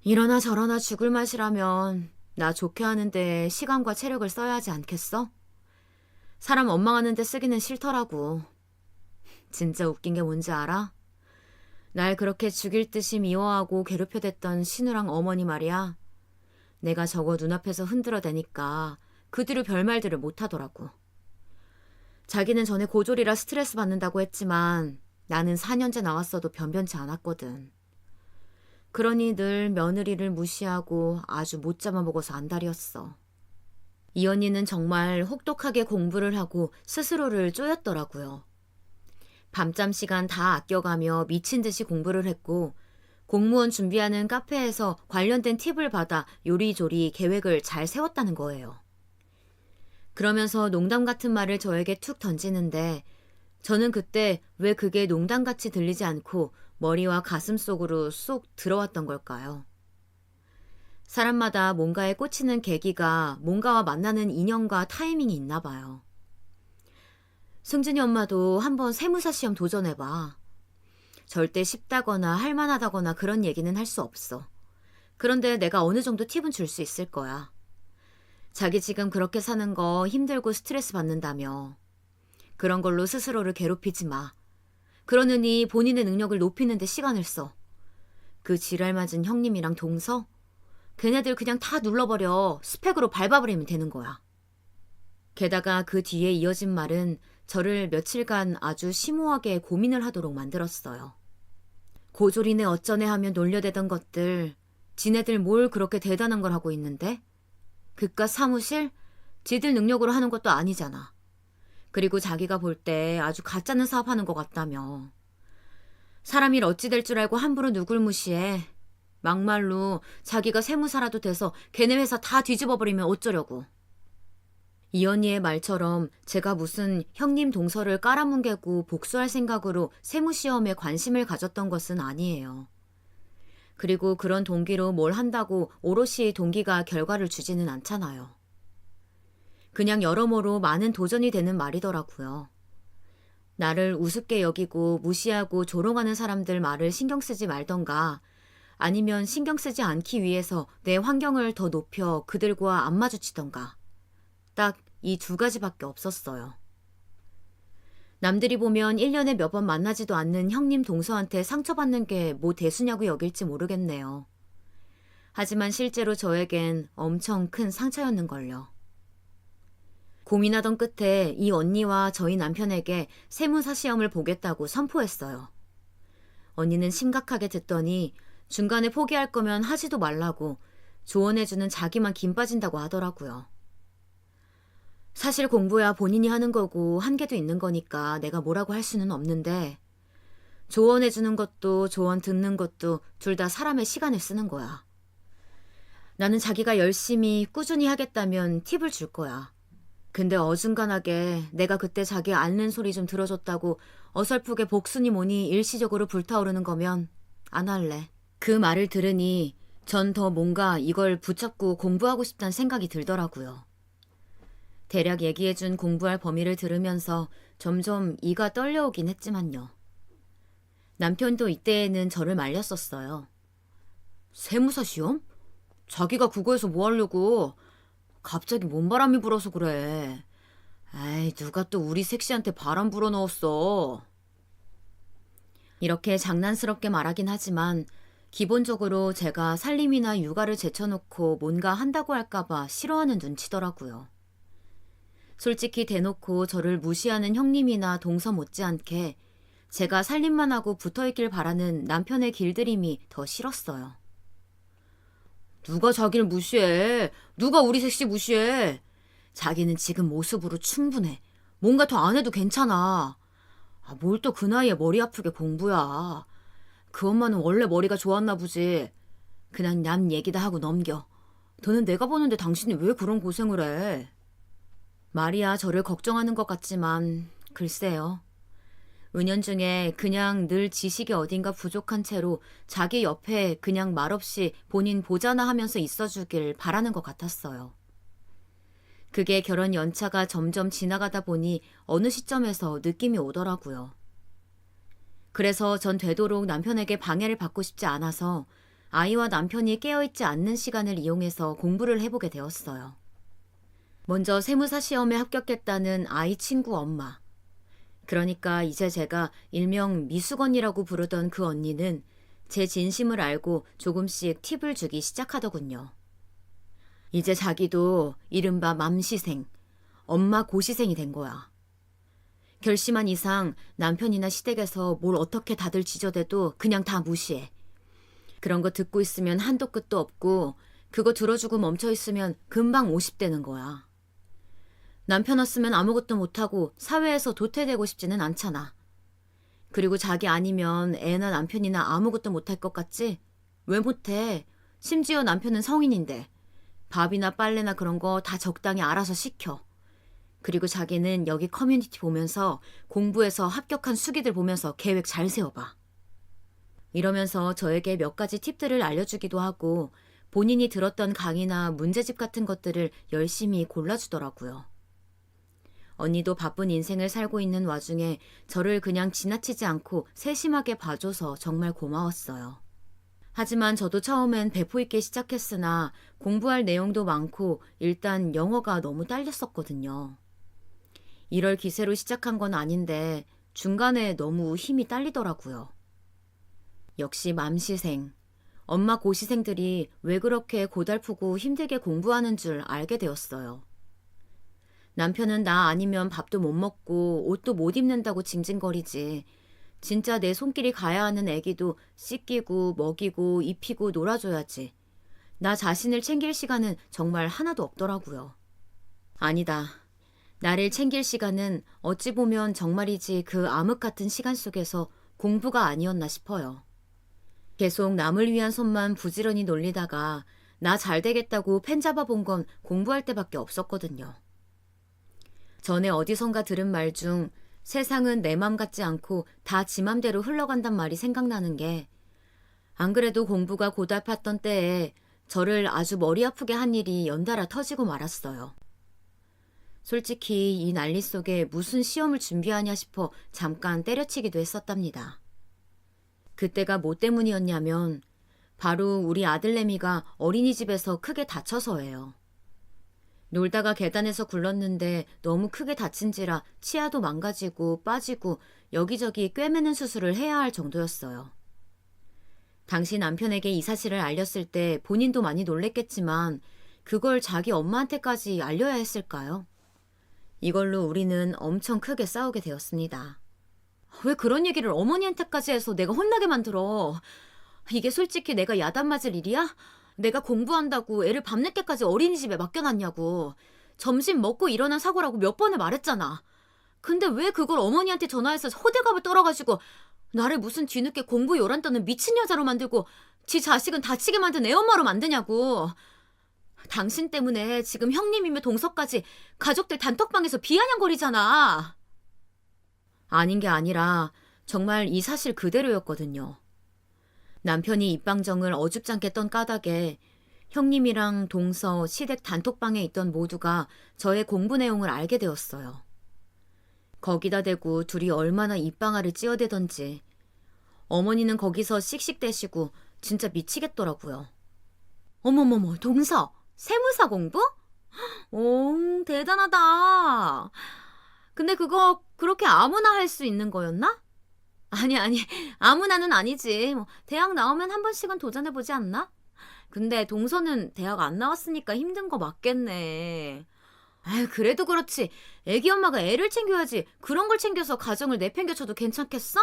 이러나 저러나 죽을 맛이라면 나 좋게 하는데 시간과 체력을 써야 하지 않겠어? 사람 원망하는 데 쓰기는 싫더라고. 진짜 웃긴 게 뭔지 알아? 날 그렇게 죽일 듯이 미워하고 괴롭혀댔던 신우랑 어머니 말이야. 내가 저거 눈앞에서 흔들어대니까 그 뒤로 별말들을 못하더라고. 자기는 전에 고졸이라 스트레스 받는다고 했지만 나는 4년째 나왔어도 변변치 않았거든. 그러니 늘 며느리를 무시하고 아주 못 잡아먹어서 안달이었어. 이 언니는 정말 혹독하게 공부를 하고 스스로를 쪼였더라고요. 밤잠 시간 다 아껴가며 미친 듯이 공부를 했고 공무원 준비하는 카페에서 관련된 팁을 받아 요리조리 계획을 잘 세웠다는 거예요. 그러면서 농담 같은 말을 저에게 툭 던지는데 저는 그때 왜 그게 농담같이 들리지 않고 머리와 가슴 속으로 쏙 들어왔던 걸까요? 사람마다 뭔가에 꽂히는 계기가 뭔가와 만나는 인연과 타이밍이 있나 봐요. 승진이 엄마도 한번 세무사 시험 도전해봐. 절대 쉽다거나 할만하다거나 그런 얘기는 할 수 없어. 그런데 내가 어느 정도 팁은 줄 수 있을 거야. 자기 지금 그렇게 사는 거 힘들고 스트레스 받는다며. 그런 걸로 스스로를 괴롭히지 마. 그러느니 본인의 능력을 높이는 데 시간을 써. 그 지랄 맞은 형님이랑 동서? 걔네들 그냥 다 눌러버려. 스펙으로 밟아버리면 되는 거야. 게다가 그 뒤에 이어진 말은 저를 며칠간 아주 심오하게 고민을 하도록 만들었어요. 고졸이네 어쩌네 하며 놀려대던 것들, 지네들 뭘 그렇게 대단한 걸 하고 있는데? 그깟 사무실? 지들 능력으로 하는 것도 아니잖아. 그리고 자기가 볼 때 아주 가짜는 사업하는 것 같다며. 사람 일 어찌 될 줄 알고 함부로 누굴 무시해. 막말로 자기가 세무사라도 돼서 걔네 회사 다 뒤집어버리면 어쩌려고. 이 언니의 말처럼 제가 무슨 형님 동서를 깔아뭉개고 복수할 생각으로 세무시험에 관심을 가졌던 것은 아니에요. 그리고 그런 동기로 뭘 한다고 오롯이 동기가 결과를 주지는 않잖아요. 그냥 여러모로 많은 도전이 되는 말이더라고요. 나를 우습게 여기고 무시하고 조롱하는 사람들 말을 신경 쓰지 말던가 아니면 신경 쓰지 않기 위해서 내 환경을 더 높여 그들과 안 마주치던가. 딱 이 두 가지밖에 없었어요. 남들이 보면 1년에 몇 번 만나지도 않는 형님 동서한테 상처받는 게 뭐 대수냐고 여길지 모르겠네요. 하지만 실제로 저에겐 엄청 큰 상처였는걸요. 고민하던 끝에 이 언니와 저희 남편에게 세무사 시험을 보겠다고 선포했어요. 언니는 심각하게 듣더니 중간에 포기할 거면 하지도 말라고 조언해주는 자기만 김 빠진다고 하더라고요. 사실 공부야 본인이 하는 거고 한계도 있는 거니까 내가 뭐라고 할 수는 없는데 조언해주는 것도 조언 듣는 것도 둘 다 사람의 시간을 쓰는 거야. 나는 자기가 열심히 꾸준히 하겠다면 팁을 줄 거야. 근데 어중간하게 내가 그때 자기 앓는 소리 좀 들어줬다고 어설프게 복순이 뭐니 일시적으로 불타오르는 거면 안 할래. 그 말을 들으니 전 더 뭔가 이걸 붙잡고 공부하고 싶다는 생각이 들더라고요. 대략 얘기해준 공부할 범위를 들으면서 점점 이가 떨려오긴 했지만요. 남편도 이때에는 저를 말렸었어요. 세무사 시험? 자기가 그거에서 뭐 하려고? 갑자기 뭔 바람이 불어서 그래. 에이, 누가 또 우리 색시한테 바람 불어 넣었어. 이렇게 장난스럽게 말하긴 하지만 기본적으로 제가 살림이나 육아를 제쳐놓고 뭔가 한다고 할까봐 싫어하는 눈치더라고요. 솔직히 대놓고 저를 무시하는 형님이나 동서 못지않게 제가 살림만 하고 붙어있길 바라는 남편의 길들임이 더 싫었어요. 누가 자기를 무시해? 누가 우리 셋이 무시해? 자기는 지금 모습으로 충분해. 뭔가 더 안 해도 괜찮아. 뭘 또 그 나이에 머리 아프게 공부야. 그 엄마는 원래 머리가 좋았나 보지. 그냥 남 얘기다 하고 넘겨. 더는 내가 보는데 당신이 왜 그런 고생을 해? 말이야 저를 걱정하는 것 같지만 글쎄요. 은연중에 그냥 늘 지식이 어딘가 부족한 채로 자기 옆에 그냥 말없이 본인 보자나 하면서 있어주길 바라는 것 같았어요. 그게 결혼 연차가 점점 지나가다 보니 어느 시점에서 느낌이 오더라고요. 그래서 전 되도록 남편에게 방해를 받고 싶지 않아서 아이와 남편이 깨어있지 않는 시간을 이용해서 공부를 해보게 되었어요. 먼저 세무사 시험에 합격했다는 아이 친구 엄마. 그러니까 이제 제가 일명 미숙언니라고 부르던 그 언니는 제 진심을 알고 조금씩 팁을 주기 시작하더군요. 이제 자기도 이른바 맘시생, 엄마 고시생이 된 거야. 결심한 이상 남편이나 시댁에서 뭘 어떻게 다들 지저대도 그냥 다 무시해. 그런 거 듣고 있으면 한도 끝도 없고 그거 들어주고 멈춰 있으면 금방 50대는 거야. 남편 없으면 아무것도 못하고 사회에서 도태되고 싶지는 않잖아. 그리고 자기 아니면 애나 남편이나 아무것도 못할 것 같지? 왜 못해? 심지어 남편은 성인인데 밥이나 빨래나 그런 거 다 적당히 알아서 시켜. 그리고 자기는 여기 커뮤니티 보면서 공부해서 합격한 수기들 보면서 계획 잘 세워봐. 이러면서 저에게 몇 가지 팁들을 알려주기도 하고 본인이 들었던 강의나 문제집 같은 것들을 열심히 골라주더라고요. 언니도 바쁜 인생을 살고 있는 와중에 저를 그냥 지나치지 않고 세심하게 봐줘서 정말 고마웠어요. 하지만 저도 처음엔 배포 있게 시작했으나 공부할 내용도 많고 일단 영어가 너무 딸렸었거든요. 이럴 기세로 시작한 건 아닌데 중간에 너무 힘이 딸리더라고요. 역시 맘시생, 엄마 고시생들이 왜 그렇게 고달프고 힘들게 공부하는 줄 알게 되었어요. 남편은 나 아니면 밥도 못 먹고 옷도 못 입는다고 징징거리지. 진짜 내 손길이 가야 하는 애기도 씻기고 먹이고 입히고 놀아줘야지. 나 자신을 챙길 시간은 정말 하나도 없더라고요. 아니다. 나를 챙길 시간은 어찌 보면 정말이지 그 암흑 같은 시간 속에서 공부가 아니었나 싶어요. 계속 남을 위한 손만 부지런히 놀리다가 나 잘 되겠다고 펜 잡아본 건 공부할 때밖에 없었거든요. 전에 어디선가 들은 말 중 세상은 내 맘 같지 않고 다 지 맘대로 흘러간단 말이 생각나는 게 안 그래도 공부가 고달팠던 때에 저를 아주 머리 아프게 한 일이 연달아 터지고 말았어요. 솔직히 이 난리 속에 무슨 시험을 준비하냐 싶어 잠깐 때려치기도 했었답니다. 그때가 뭐 때문이었냐면 바로 우리 아들내미가 어린이집에서 크게 다쳐서예요. 놀다가 계단에서 굴렀는데 너무 크게 다친지라 치아도 망가지고 빠지고 여기저기 꿰매는 수술을 해야 할 정도였어요. 당시 남편에게 이 사실을 알렸을 때 본인도 많이 놀랬겠지만 그걸 자기 엄마한테까지 알려야 했을까요? 이걸로 우리는 엄청 크게 싸우게 되었습니다. 왜 그런 얘기를 어머니한테까지 해서 내가 혼나게 만들어? 이게 솔직히 내가 야단 맞을 일이야? 내가 공부한다고 애를 밤늦게까지 어린이집에 맡겨놨냐고. 점심 먹고 일어난 사고라고 몇 번을 말했잖아. 근데 왜 그걸 어머니한테 전화해서 호들갑을 떨어가지고 나를 무슨 뒤늦게 공부 요란 떠는 미친 여자로 만들고 지 자식은 다치게 만든 애엄마로 만드냐고. 당신 때문에 지금 형님이며 동서까지 가족들 단톡방에서 비아냥거리잖아. 아닌 게 아니라 정말 이 사실 그대로였거든요. 남편이 입방정을 어줍잖게 떤 까닭에 형님이랑 동서, 시댁 단톡방에 있던 모두가 저의 공부 내용을 알게 되었어요. 거기다 대고 둘이 얼마나 입방아를 찧어대던지 어머니는 거기서 씩씩대시고 진짜 미치겠더라고요. 어머머머, 동서, 세무사 공부? 오, 대단하다. 근데 그거 그렇게 아무나 할 수 있는 거였나? 아니, 아니, 아무나는 아니지. 뭐, 대학 나오면 한 번씩은 도전해보지 않나? 근데 동서는 대학 안 나왔으니까 힘든 거 맞겠네. 아유, 그래도 그렇지. 애기 엄마가 애를 챙겨야지. 그런 걸 챙겨서 가정을 내팽개쳐도 괜찮겠어?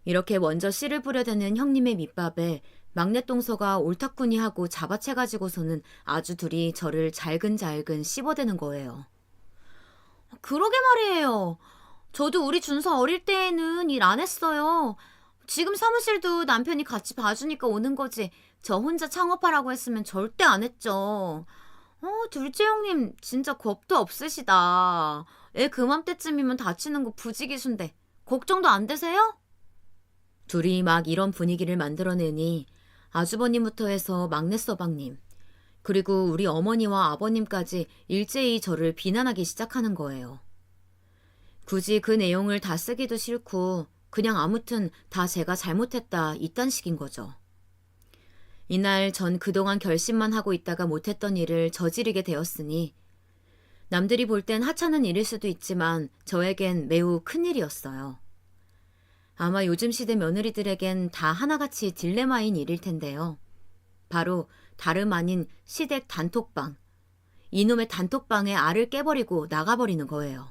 이렇게 먼저 씨를 뿌려대는 형님의 밑밥에 막내 동서가 옳다쿠니하고 잡아채가지고서는 아주 둘이 저를 잘근잘근 씹어대는 거예요. 그러게 말이에요. 저도 우리 준서 어릴 때에는 일 안 했어요. 지금 사무실도 남편이 같이 봐주니까 오는 거지. 저 혼자 창업하라고 했으면 절대 안 했죠. 둘째 형님 진짜 겁도 없으시다. 애 그맘때쯤이면 다치는 거 부지기수인데 걱정도 안 되세요? 둘이 막 이런 분위기를 만들어내니 아주버님부터 해서 막내 서방님, 그리고 우리 어머니와 아버님까지 일제히 저를 비난하기 시작하는 거예요. 굳이 그 내용을 다 쓰기도 싫고 그냥 아무튼 다 제가 잘못했다 이딴 식인 거죠. 이날 전 그동안 결심만 하고 있다가 못했던 일을 저지르게 되었으니 남들이 볼 땐 하찮은 일일 수도 있지만 저에겐 매우 큰일이었어요. 아마 요즘 시대 며느리들에겐 다 하나같이 딜레마인 일일 텐데요. 바로 다름 아닌 시댁 단톡방. 이놈의 단톡방에 알을 깨버리고 나가버리는 거예요.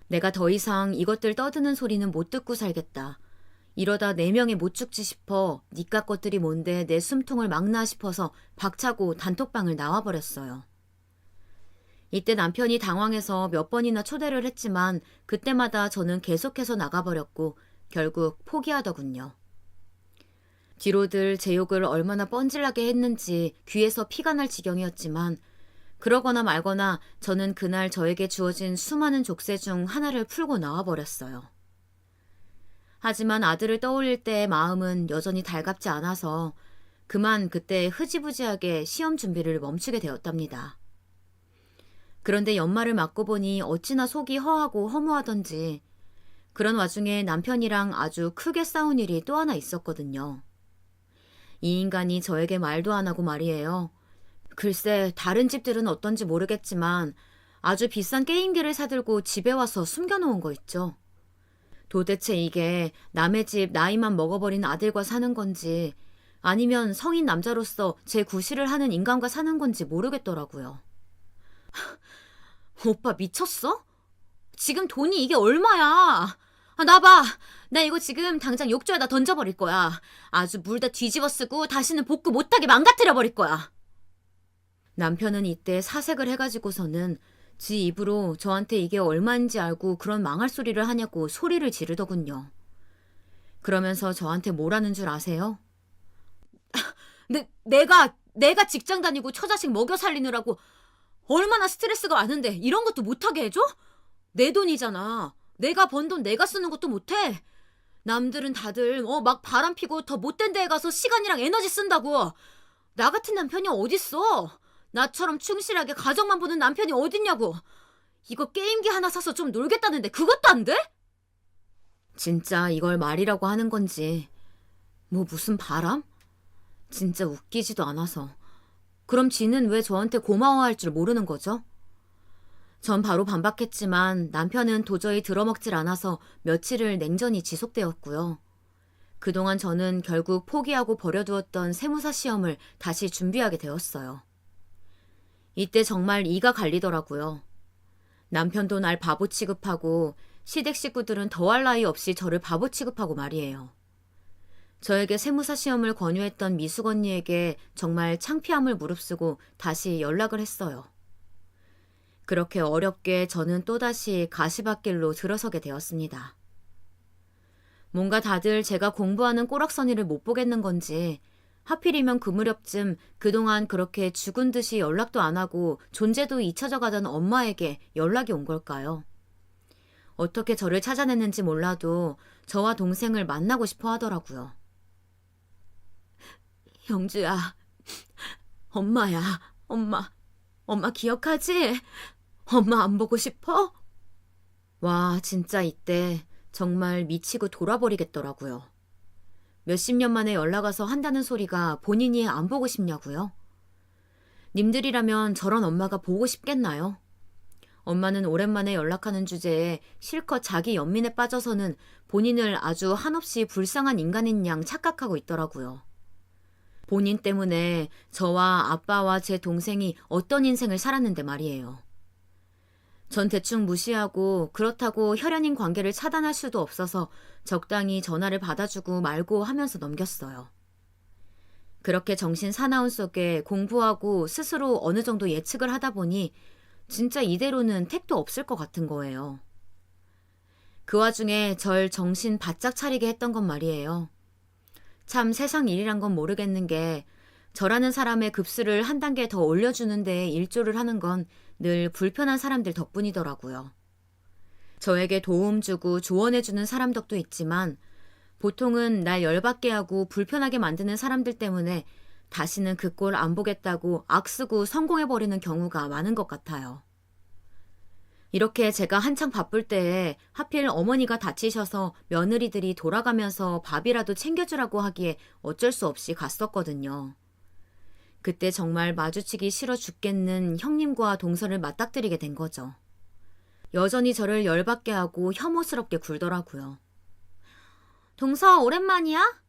내가 더 이상 이것들 떠드는 소리는 못 듣고 살겠다. 이러다 4명에 못 죽지 싶어 니까 것들이 뭔데 내 숨통을 막나 싶어서 박차고 단톡방을 나와버렸어요. 이때 남편이 당황해서 몇 번이나 초대를 했지만 그때마다 저는 계속해서 나가버렸고 결국 포기하더군요. 뒤로들 제 욕을 얼마나 뻔질나게 했는지 귀에서 피가 날 지경이었지만 그러거나 말거나 저는 그날 저에게 주어진 수많은 족쇄 중 하나를 풀고 나와버렸어요. 하지만 아들을 떠올릴 때의 마음은 여전히 달갑지 않아서 그만 그때 흐지부지하게 시험 준비를 멈추게 되었답니다. 그런데 연말을 맞고 보니 어찌나 속이 허하고 허무하던지 그런 와중에 남편이랑 아주 크게 싸운 일이 또 하나 있었거든요. 이 인간이 저에게 말도 안 하고 말이에요. 글쎄 다른 집들은 어떤지 모르겠지만 아주 비싼 게임기를 사들고 집에 와서 숨겨놓은 거 있죠. 도대체 이게 남의 집 나이만 먹어버린 아들과 사는 건지 아니면 성인 남자로서 제 구실을 하는 인간과 사는 건지 모르겠더라고요. 오빠 미쳤어? 지금 돈이 이게 얼마야? 나봐. 나 이거 지금 당장 욕조에다 던져버릴 거야. 아주 물 다 뒤집어 쓰고 다시는 복구 못하게 망가뜨려 버릴 거야. 남편은 이때 사색을 해가지고서는 지 입으로 저한테 이게 얼마인지 알고 그런 망할 소리를 하냐고 소리를 지르더군요. 그러면서 저한테 뭐라는 줄 아세요? 내가 직장 다니고 처자식 먹여 살리느라고 얼마나 스트레스가 많은데 이런 것도 못하게 해줘? 내 돈이잖아. 내가 번 돈 내가 쓰는 것도 못해. 남들은 다들 막 바람 피고 더 못된 데에 가서 시간이랑 에너지 쓴다고. 나 같은 남편이 어딨어? 나처럼 충실하게 가정만 보는 남편이 어딨냐고. 이거 게임기 하나 사서 좀 놀겠다는데 그것도 안 돼? 진짜 이걸 말이라고 하는 건지 뭐 무슨 바람? 진짜 웃기지도 않아서. 그럼 지는 왜 저한테 고마워할 줄 모르는 거죠? 전 바로 반박했지만 남편은 도저히 들어먹질 않아서 며칠을 냉전이 지속되었고요. 그동안 저는 결국 포기하고 버려두었던 세무사 시험을 다시 준비하게 되었어요. 이때 정말 이가 갈리더라고요. 남편도 날 바보 취급하고 시댁 식구들은 더할 나위 없이 저를 바보 취급하고 말이에요. 저에게 세무사 시험을 권유했던 미숙 언니에게 정말 창피함을 무릅쓰고 다시 연락을 했어요. 그렇게 어렵게 저는 또다시 가시밭길로 들어서게 되었습니다. 뭔가 다들 제가 공부하는 꼬락서니를 못 보겠는 건지 하필이면 그 무렵쯤 그동안 그렇게 죽은 듯이 연락도 안 하고 존재도 잊혀져 가던 엄마에게 연락이 온 걸까요? 어떻게 저를 찾아냈는지 몰라도 저와 동생을 만나고 싶어 하더라고요. 영주야, 엄마야, 엄마 기억하지? 엄마 안 보고 싶어? 와, 진짜 이때 정말 미치고 돌아버리겠더라고요. 몇십 년 만에 연락 와서 한다는 소리가 본인이 안 보고 싶냐고요? 님들이라면 저런 엄마가 보고 싶겠나요? 엄마는 오랜만에 연락하는 주제에 실컷 자기 연민에 빠져서는 본인을 아주 한없이 불쌍한 인간인 양 착각하고 있더라고요. 본인 때문에 저와 아빠와 제 동생이 어떤 인생을 살았는데 말이에요. 전 대충 무시하고 그렇다고 혈연인 관계를 차단할 수도 없어서 적당히 전화를 받아주고 말고 하면서 넘겼어요. 그렇게 정신 사나운 속에 공부하고 스스로 어느 정도 예측을 하다 보니 진짜 이대로는 택도 없을 것 같은 거예요. 그 와중에 절 정신 바짝 차리게 했던 건 말이에요. 참 세상 일이란 건 모르겠는 게 저라는 사람의 급수를 한 단계 더 올려주는 데 일조를 하는 건 늘 불편한 사람들 덕분이더라고요. 저에게 도움 주고 조언해주는 사람 덕도 있지만 보통은 날 열받게 하고 불편하게 만드는 사람들 때문에 다시는 그 꼴 안 보겠다고 악쓰고 성공해버리는 경우가 많은 것 같아요. 이렇게 제가 한창 바쁠 때에 하필 어머니가 다치셔서 며느리들이 돌아가면서 밥이라도 챙겨주라고 하기에 어쩔 수 없이 갔었거든요. 그때 정말 마주치기 싫어 죽겠는 형님과 동서를 맞닥뜨리게 된 거죠. 여전히 저를 열받게 하고 혐오스럽게 굴더라고요. 동서 오랜만이야?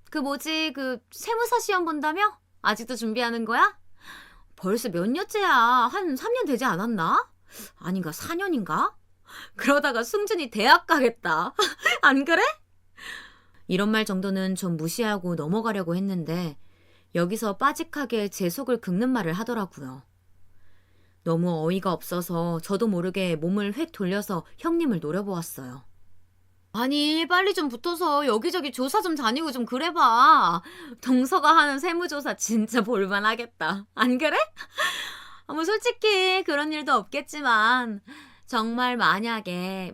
그 뭐지 세무사 시험 본다며? 아직도 준비하는 거야? 벌써 몇 년째야? 한 3년 되지 않았나? 아닌가 4년인가? 그러다가 승준이 대학 가겠다. 안 그래? 이런 말 정도는 좀 무시하고 넘어가려고 했는데 여기서 빠직하게 제 속을 긁는 말을 하더라고요. 너무 어이가 없어서 저도 모르게 몸을 획 돌려서 형님을 노려보았어요. 아니 빨리 좀 붙어서 여기저기 조사 좀 다니고 좀 그래봐. 동서가 하는 세무조사 진짜 볼만하겠다. 안 그래? 뭐 솔직히 그런 일도 없겠지만 정말 만약에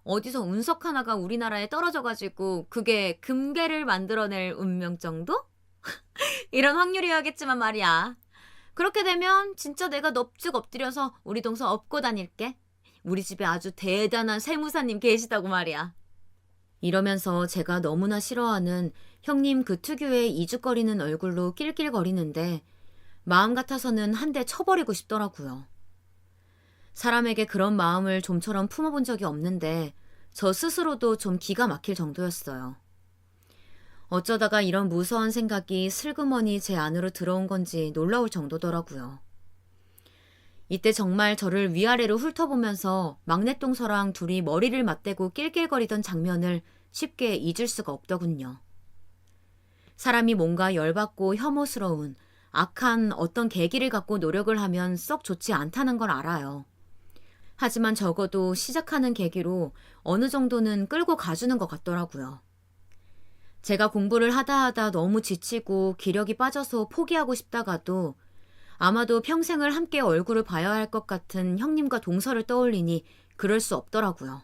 어디서 운석 하나가 우리나라에 떨어져가지고 그게 금괴를 만들어낼 운명 정도? 이런 확률이어야겠지만 말이야. 그렇게 되면 진짜 내가 넙죽 엎드려서 우리 동서 업고 다닐게. 우리 집에 아주 대단한 세무사님 계시다고 말이야. 이러면서 제가 너무나 싫어하는 형님 그 특유의 이죽거리는 얼굴로 낄낄거리는데 마음 같아서는 한 대 쳐버리고 싶더라고요. 사람에게 그런 마음을 좀처럼 품어본 적이 없는데 저 스스로도 좀 기가 막힐 정도였어요. 어쩌다가 이런 무서운 생각이 슬그머니 제 안으로 들어온 건지 놀라울 정도더라고요. 이때 정말 저를 위아래로 훑어보면서 막내 동서랑 둘이 머리를 맞대고 낄낄거리던 장면을 쉽게 잊을 수가 없더군요. 사람이 뭔가 열받고 혐오스러운 악한 어떤 계기를 갖고 노력을 하면 썩 좋지 않다는 걸 알아요. 하지만 적어도 시작하는 계기로 어느 정도는 끌고 가주는 것 같더라고요. 제가 공부를 하다 너무 지치고 기력이 빠져서 포기하고 싶다가도 아마도 평생을 함께 얼굴을 봐야 할 것 같은 형님과 동서를 떠올리니 그럴 수 없더라고요.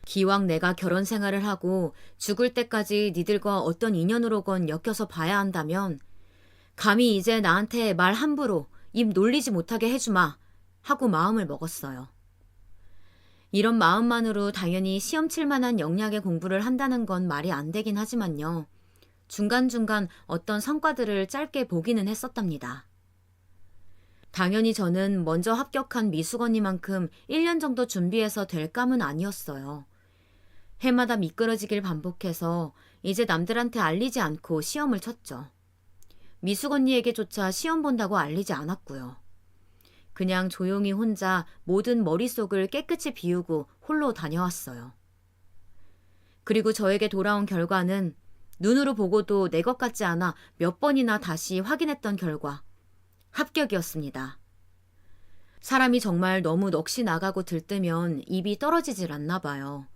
기왕 내가 결혼 생활을 하고 죽을 때까지 니들과 어떤 인연으로건 엮여서 봐야 한다면 감히 이제 나한테 말 함부로 입 놀리지 못하게 해주마 하고 마음을 먹었어요. 이런 마음만으로 당연히 시험 칠 만한 역량의 공부를 한다는 건 말이 안 되긴 하지만요. 중간중간 어떤 성과들을 짧게 보기는 했었답니다. 당연히 저는 먼저 합격한 미숙언니만큼 1년 정도 준비해서 될 감은 아니었어요. 해마다 미끄러지길 반복해서 이제 남들한테 알리지 않고 시험을 쳤죠. 미숙언니에게조차 시험 본다고 알리지 않았고요. 그냥 조용히 혼자 모든 머릿속을 깨끗이 비우고 홀로 다녀왔어요. 그리고 저에게 돌아온 결과는 눈으로 보고도 내 것 같지 않아 몇 번이나 다시 확인했던 결과 합격이었습니다. 사람이 정말 너무 넋이 나가고 들뜨면 입이 떨어지질 않나 봐요.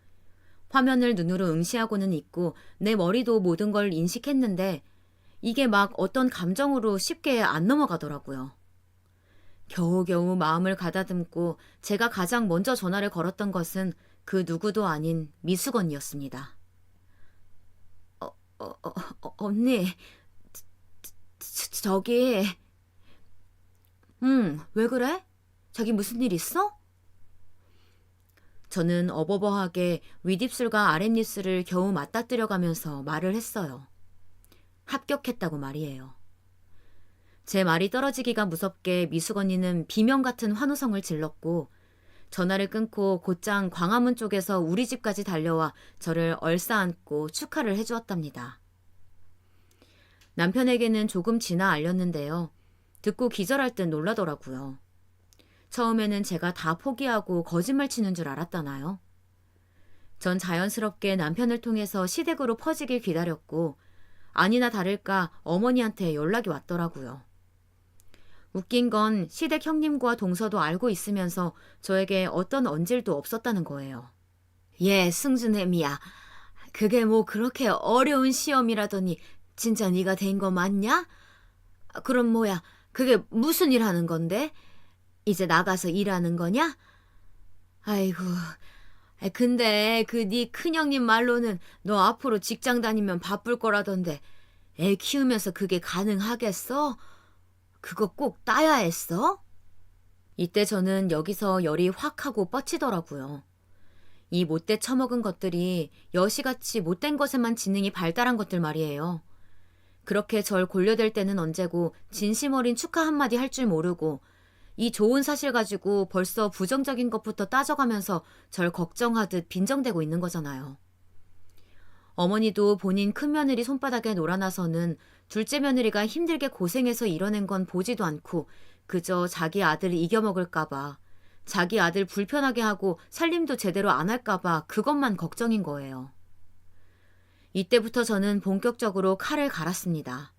화면을 눈으로 응시하고는 있고 내 머리도 모든 걸 인식했는데 이게 막 어떤 감정으로 쉽게 안 넘어가더라고요. 겨우겨우 마음을 가다듬고 제가 가장 먼저 전화를 걸었던 것은 그 누구도 아닌 미숙언니였습니다. 언니, 저기... 왜 그래? 자기 무슨 일 있어? 저는 어버버하게 윗입술과 아랫입술을 겨우 맞닥뜨려가면서 말을 했어요. 합격했다고 말이에요. 제 말이 떨어지기가 무섭게 미숙 언니는 비명 같은 환호성을 질렀고 전화를 끊고 곧장 광화문 쪽에서 우리 집까지 달려와 저를 얼싸안고 축하를 해주었답니다. 남편에게는 조금 지나 알렸는데요. 듣고 기절할 듯 놀라더라고요. 처음에는 제가 다 포기하고 거짓말 치는 줄 알았다나요? 전 자연스럽게 남편을 통해서 시댁으로 퍼지길 기다렸고 아니나 다를까 어머니한테 연락이 왔더라고요. 웃긴 건 시댁 형님과 동서도 알고 있으면서 저에게 어떤 언질도 없었다는 거예요. 예, 승준애미야. 그게 뭐 그렇게 어려운 시험이라더니 진짜 네가 된 거 맞냐? 그럼 뭐야, 그게 무슨 일 하는 건데? 이제 나가서 일하는 거냐? 아이고, 근데 그 네 큰형님 말로는 너 앞으로 직장 다니면 바쁠 거라던데 애 키우면서 그게 가능하겠어? 그거 꼭 따야 했어? 이때 저는 여기서 열이 확 하고 뻗치더라고요. 이 못돼 처먹은 것들이 여시같이 못된 것에만 지능이 발달한 것들 말이에요. 그렇게 절 골려댈 때는 언제고 진심 어린 축하 한마디 할 줄 모르고 이 좋은 사실 가지고 벌써 부정적인 것부터 따져가면서 절 걱정하듯 빈정대고 있는 거잖아요. 어머니도 본인 큰며느리 손바닥에 놀아나서는 둘째 며느리가 힘들게 고생해서 이뤄낸 건 보지도 않고 그저 자기 아들 이겨먹을까봐, 자기 아들 불편하게 하고 살림도 제대로 안 할까봐 그것만 걱정인 거예요. 이때부터 저는 본격적으로 칼을 갈았습니다.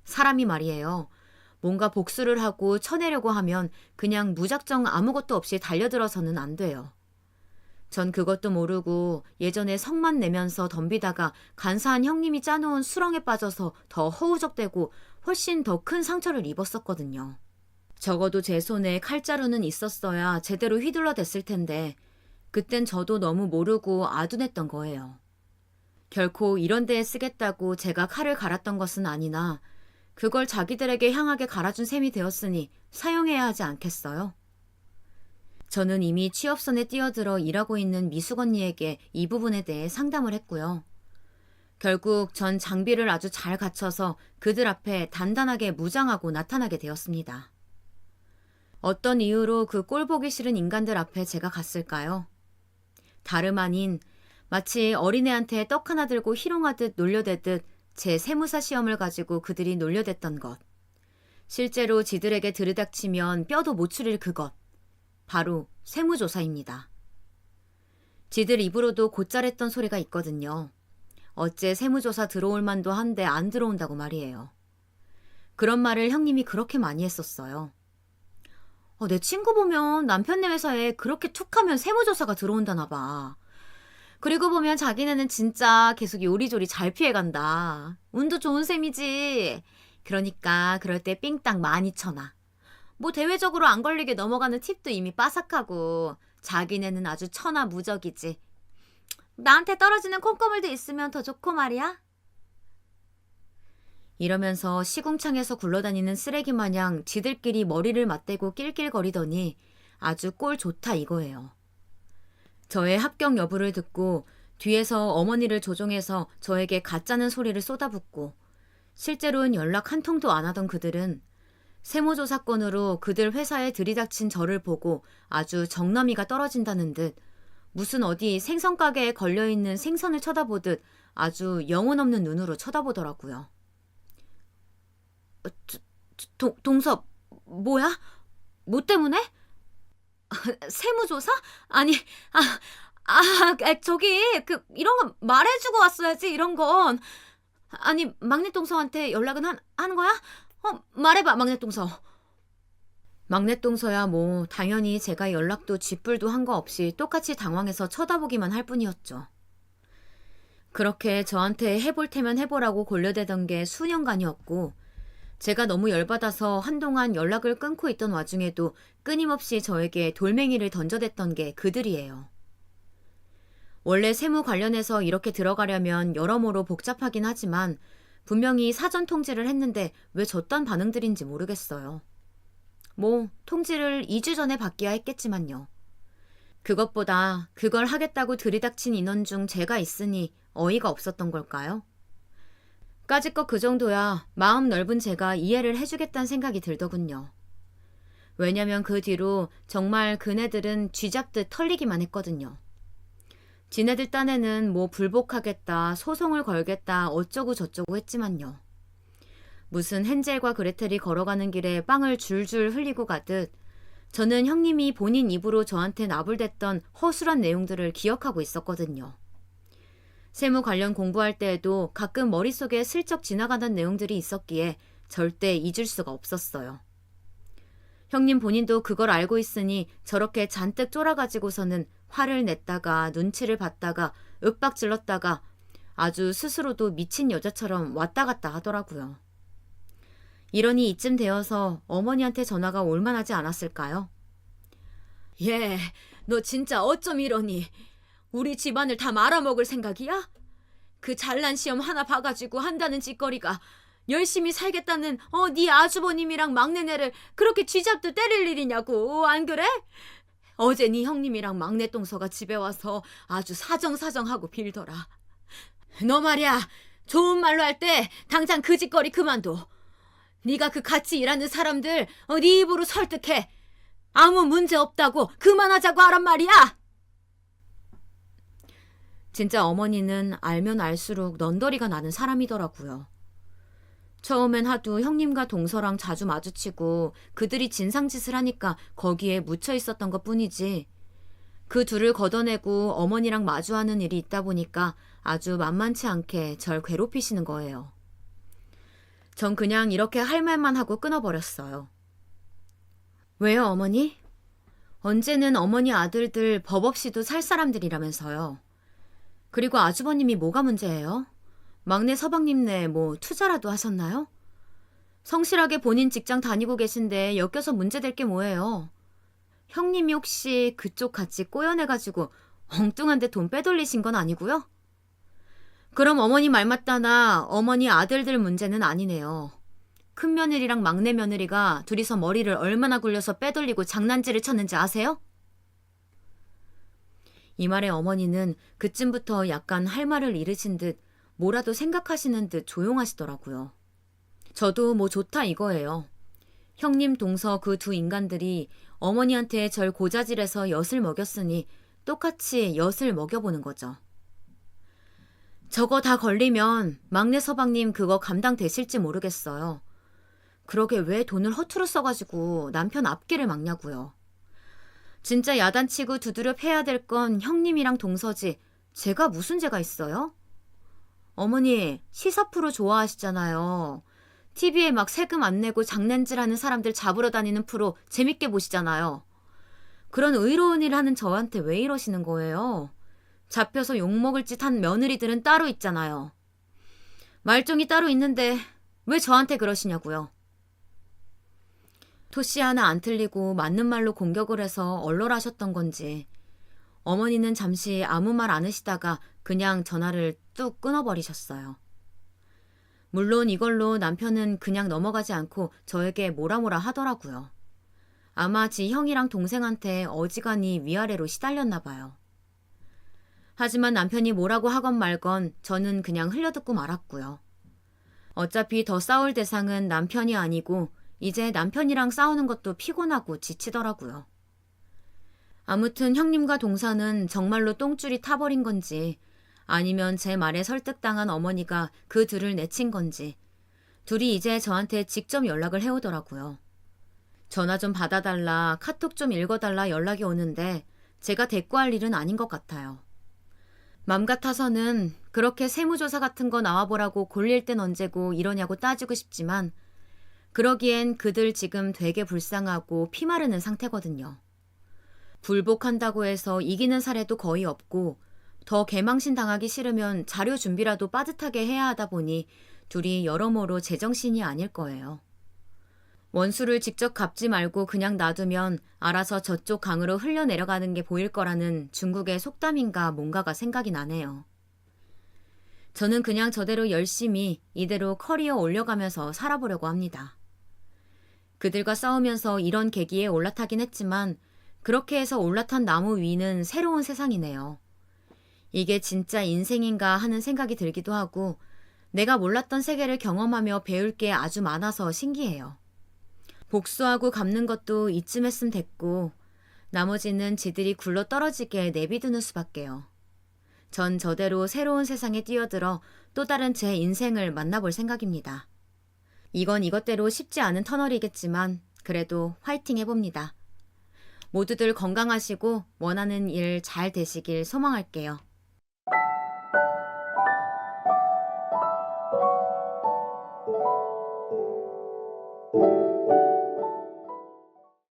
사람이 말이에요. 뭔가 복수를 하고 쳐내려고 하면 그냥 무작정 아무것도 없이 달려들어서는 안 돼요. 전 그것도 모르고 예전에 성만 내면서 덤비다가 간사한 형님이 짜놓은 수렁에 빠져서 더 허우적대고 훨씬 더 큰 상처를 입었었거든요. 적어도 제 손에 칼자루는 있었어야 제대로 휘둘러댔을 텐데 그땐 저도 너무 모르고 아둔했던 거예요. 결코 이런 데에 쓰겠다고 제가 칼을 갈았던 것은 아니나 그걸 자기들에게 향하게 갈아준 셈이 되었으니 사용해야 하지 않겠어요? 저는 이미 취업선에 뛰어들어 일하고 있는 미숙 언니에게 이 부분에 대해 상담을 했고요. 결국 전 장비를 아주 잘 갖춰서 그들 앞에 단단하게 무장하고 나타나게 되었습니다. 어떤 이유로 그 꼴보기 싫은 인간들 앞에 제가 갔을까요? 다름 아닌 마치 어린애한테 떡 하나 들고 희롱하듯 놀려대듯 제 세무사 시험을 가지고 그들이 놀려댔던 것. 실제로 지들에게 들이닥치면 뼈도 못 추릴 그것. 바로 세무조사입니다. 지들 입으로도 곧잘 했던 소리가 있거든요. 어째 세무조사 들어올 만도 한데 안 들어온다고 말이에요. 그런 말을 형님이 그렇게 많이 했었어요. 내 친구 보면 남편네 회사에 그렇게 툭하면 세무조사가 들어온다나 봐. 그리고 보면 자기네는 진짜 계속 요리조리 잘 피해간다. 운도 좋은 셈이지. 그러니까 그럴 때 삥땅 많이 쳐놔. 뭐 대외적으로 안 걸리게 넘어가는 팁도 이미 빠삭하고 자기네는 아주 천하무적이지. 나한테 떨어지는 콩고물도 있으면 더 좋고 말이야. 이러면서 시궁창에서 굴러다니는 쓰레기 마냥 지들끼리 머리를 맞대고 낄낄거리더니 아주 꼴 좋다 이거예요. 저의 합격 여부를 듣고 뒤에서 어머니를 조종해서 저에게 가짜는 소리를 쏟아붓고 실제로는 연락 한 통도 안 하던 그들은 세무조사 건으로 그들 회사에 들이닥친 저를 보고 아주 정남이가 떨어진다는 듯 무슨 어디 생선가게에 걸려있는 생선을 쳐다보듯 아주 영혼 없는 눈으로 쳐다보더라고요. 동섭, 뭐야? 뭐 때문에? 세무조사? 아니, 저기, 이런 건 말해주고 왔어야지, 이런 건. 아니, 막내 동서한테 연락은 하는 거야? 말해봐, 막내 동서. 막내 동서야 뭐, 당연히 제가 연락도 쥐뿔도 한 거 없이 똑같이 당황해서 쳐다보기만 할 뿐이었죠. 그렇게 저한테 해볼 테면 해보라고 골려대던 게 수년간이었고, 제가 너무 열받아서 한동안 연락을 끊고 있던 와중에도 끊임없이 저에게 돌멩이를 던져댔던 게 그들이에요. 원래 세무 관련해서 이렇게 들어가려면 여러모로 복잡하긴 하지만 분명히 사전 통지를 했는데 왜 저딴 반응들인지 모르겠어요. 뭐 통지를 2주 전에 받기야 했겠지만요. 그것보다 그걸 하겠다고 들이닥친 인원 중 제가 있으니 어이가 없었던 걸까요? 까짓것 그 정도야 마음 넓은 제가 이해를 해주겠다는 생각이 들더군요. 왜냐면 그 뒤로 정말 그네들은 쥐잡듯 털리기만 했거든요. 지네들 딴에는 뭐 불복하겠다, 소송을 걸겠다, 어쩌고 저쩌고 했지만요. 무슨 헨젤과 그레텔이 걸어가는 길에 빵을 줄줄 흘리고 가듯 저는 형님이 본인 입으로 저한테 나불댔던 허술한 내용들을 기억하고 있었거든요. 세무 관련 공부할 때에도 가끔 머릿속에 슬쩍 지나가던 내용들이 있었기에 절대 잊을 수가 없었어요. 형님 본인도 그걸 알고 있으니 저렇게 잔뜩 쫄아가지고서는 화를 냈다가 눈치를 봤다가 윽박질렀다가 아주 스스로도 미친 여자처럼 왔다 갔다 하더라고요. 이러니 이쯤 되어서 어머니한테 전화가 올만하지 않았을까요? 얘, 너 진짜 어쩜 이러니? 우리 집안을 다 말아먹을 생각이야? 그 잘난 시험 하나 봐가지고 한다는 짓거리가 열심히 살겠다는 네 아주버님이랑 막내네를 그렇게 쥐잡듯 때릴 일이냐고, 안 그래? 어제 네 형님이랑 막내 동서가 집에 와서 아주 사정사정하고 빌더라. 너 말이야, 좋은 말로 할 때 당장 그 짓거리 그만둬. 네가 그 같이 일하는 사람들 네 입으로 설득해. 아무 문제 없다고 그만하자고 하란 말이야. 진짜 어머니는 알면 알수록 넌더리가 나는 사람이더라고요. 처음엔 하도 형님과 동서랑 자주 마주치고 그들이 진상짓을 하니까 거기에 묻혀 있었던 것 뿐이지, 그 둘을 걷어내고 어머니랑 마주하는 일이 있다 보니까 아주 만만치 않게 절 괴롭히시는 거예요. 전 그냥 이렇게 할 말만 하고 끊어버렸어요. 왜요, 어머니? 언제는 어머니 아들들 법 없이도 살 사람들이라면서요. 그리고 아주버님이 뭐가 문제예요? 막내 서방님네 뭐 투자라도 하셨나요? 성실하게 본인 직장 다니고 계신데 엮여서 문제될 게 뭐예요? 형님이 혹시 그쪽 같이 꼬여내가지고 엉뚱한데 돈 빼돌리신 건 아니고요? 그럼 어머니 말 맞다나 어머니 아들들 문제는 아니네요. 큰며느리랑 막내 며느리가 둘이서 머리를 얼마나 굴려서 빼돌리고 장난질을 쳤는지 아세요? 이 말에 어머니는 그쯤부터 약간 할 말을 잃으신 듯 뭐라도 생각하시는 듯 조용하시더라고요. 저도 뭐 좋다 이거예요. 형님 동서 그 두 인간들이 어머니한테 절 고자질해서 엿을 먹였으니 똑같이 엿을 먹여보는 거죠. 저거 다 걸리면 막내 서방님 그거 감당되실지 모르겠어요. 그러게 왜 돈을 허투루 써가지고 남편 앞길을 막냐고요. 진짜 야단치고 두드려 패야 될 건 형님이랑 동서지 제가 무슨 죄가 있어요? 어머니 시사 프로 좋아하시잖아요. TV에 막 세금 안 내고 장난질하는 사람들 잡으러 다니는 프로 재밌게 보시잖아요. 그런 의로운 일 하는 저한테 왜 이러시는 거예요? 잡혀서 욕먹을 짓 한 며느리들은 따로 있잖아요. 말종이 따로 있는데 왜 저한테 그러시냐고요. 토씨 하나 안 틀리고 맞는 말로 공격을 해서 얼얼하셨던 건지 어머니는 잠시 아무 말 안 하시다가 그냥 전화를 뚝 끊어버리셨어요. 물론 이걸로 남편은 그냥 넘어가지 않고 저에게 뭐라 하더라고요. 아마 지 형이랑 동생한테 어지간히 위아래로 시달렸나 봐요. 하지만 남편이 뭐라고 하건 말건 저는 그냥 흘려듣고 말았고요. 어차피 더 싸울 대상은 남편이 아니고 이제 남편이랑 싸우는 것도 피곤하고 지치더라고요. 아무튼 형님과 동서는 정말로 똥줄이 타버린 건지 아니면 제 말에 설득당한 어머니가 그 둘을 내친 건지 둘이 이제 저한테 직접 연락을 해오더라고요. 전화 좀 받아달라, 카톡 좀 읽어달라 연락이 오는데 제가 대꾸할 일은 아닌 것 같아요. 맘 같아서는 그렇게 세무조사 같은 거 나와보라고 골릴 땐 언제고 이러냐고 따지고 싶지만 그러기엔 그들 지금 되게 불쌍하고 피마르는 상태거든요. 불복한다고 해서 이기는 사례도 거의 없고 더 개망신 당하기 싫으면 자료 준비라도 빠듯하게 해야 하다 보니 둘이 여러모로 제정신이 아닐 거예요. 원수를 직접 갚지 말고 그냥 놔두면 알아서 저쪽 강으로 흘려내려가는 게 보일 거라는 중국의 속담인가 뭔가가 생각이 나네요. 저는 그냥 저대로 열심히 이대로 커리어 올려가면서 살아보려고 합니다. 그들과 싸우면서 이런 계기에 올라타긴 했지만 그렇게 해서 올라탄 나무 위는 새로운 세상이네요. 이게 진짜 인생인가 하는 생각이 들기도 하고 내가 몰랐던 세계를 경험하며 배울 게 아주 많아서 신기해요. 복수하고 갚는 것도 이쯤 했으면 됐고, 나머지는 지들이 굴러 떨어지게 내비두는 수밖에요. 전 저대로 새로운 세상에 뛰어들어 또 다른 제 인생을 만나볼 생각입니다. 이건 이것대로 쉽지 않은 터널이겠지만 그래도 화이팅 해봅니다. 모두들 건강하시고 원하는 일 잘 되시길 소망할게요.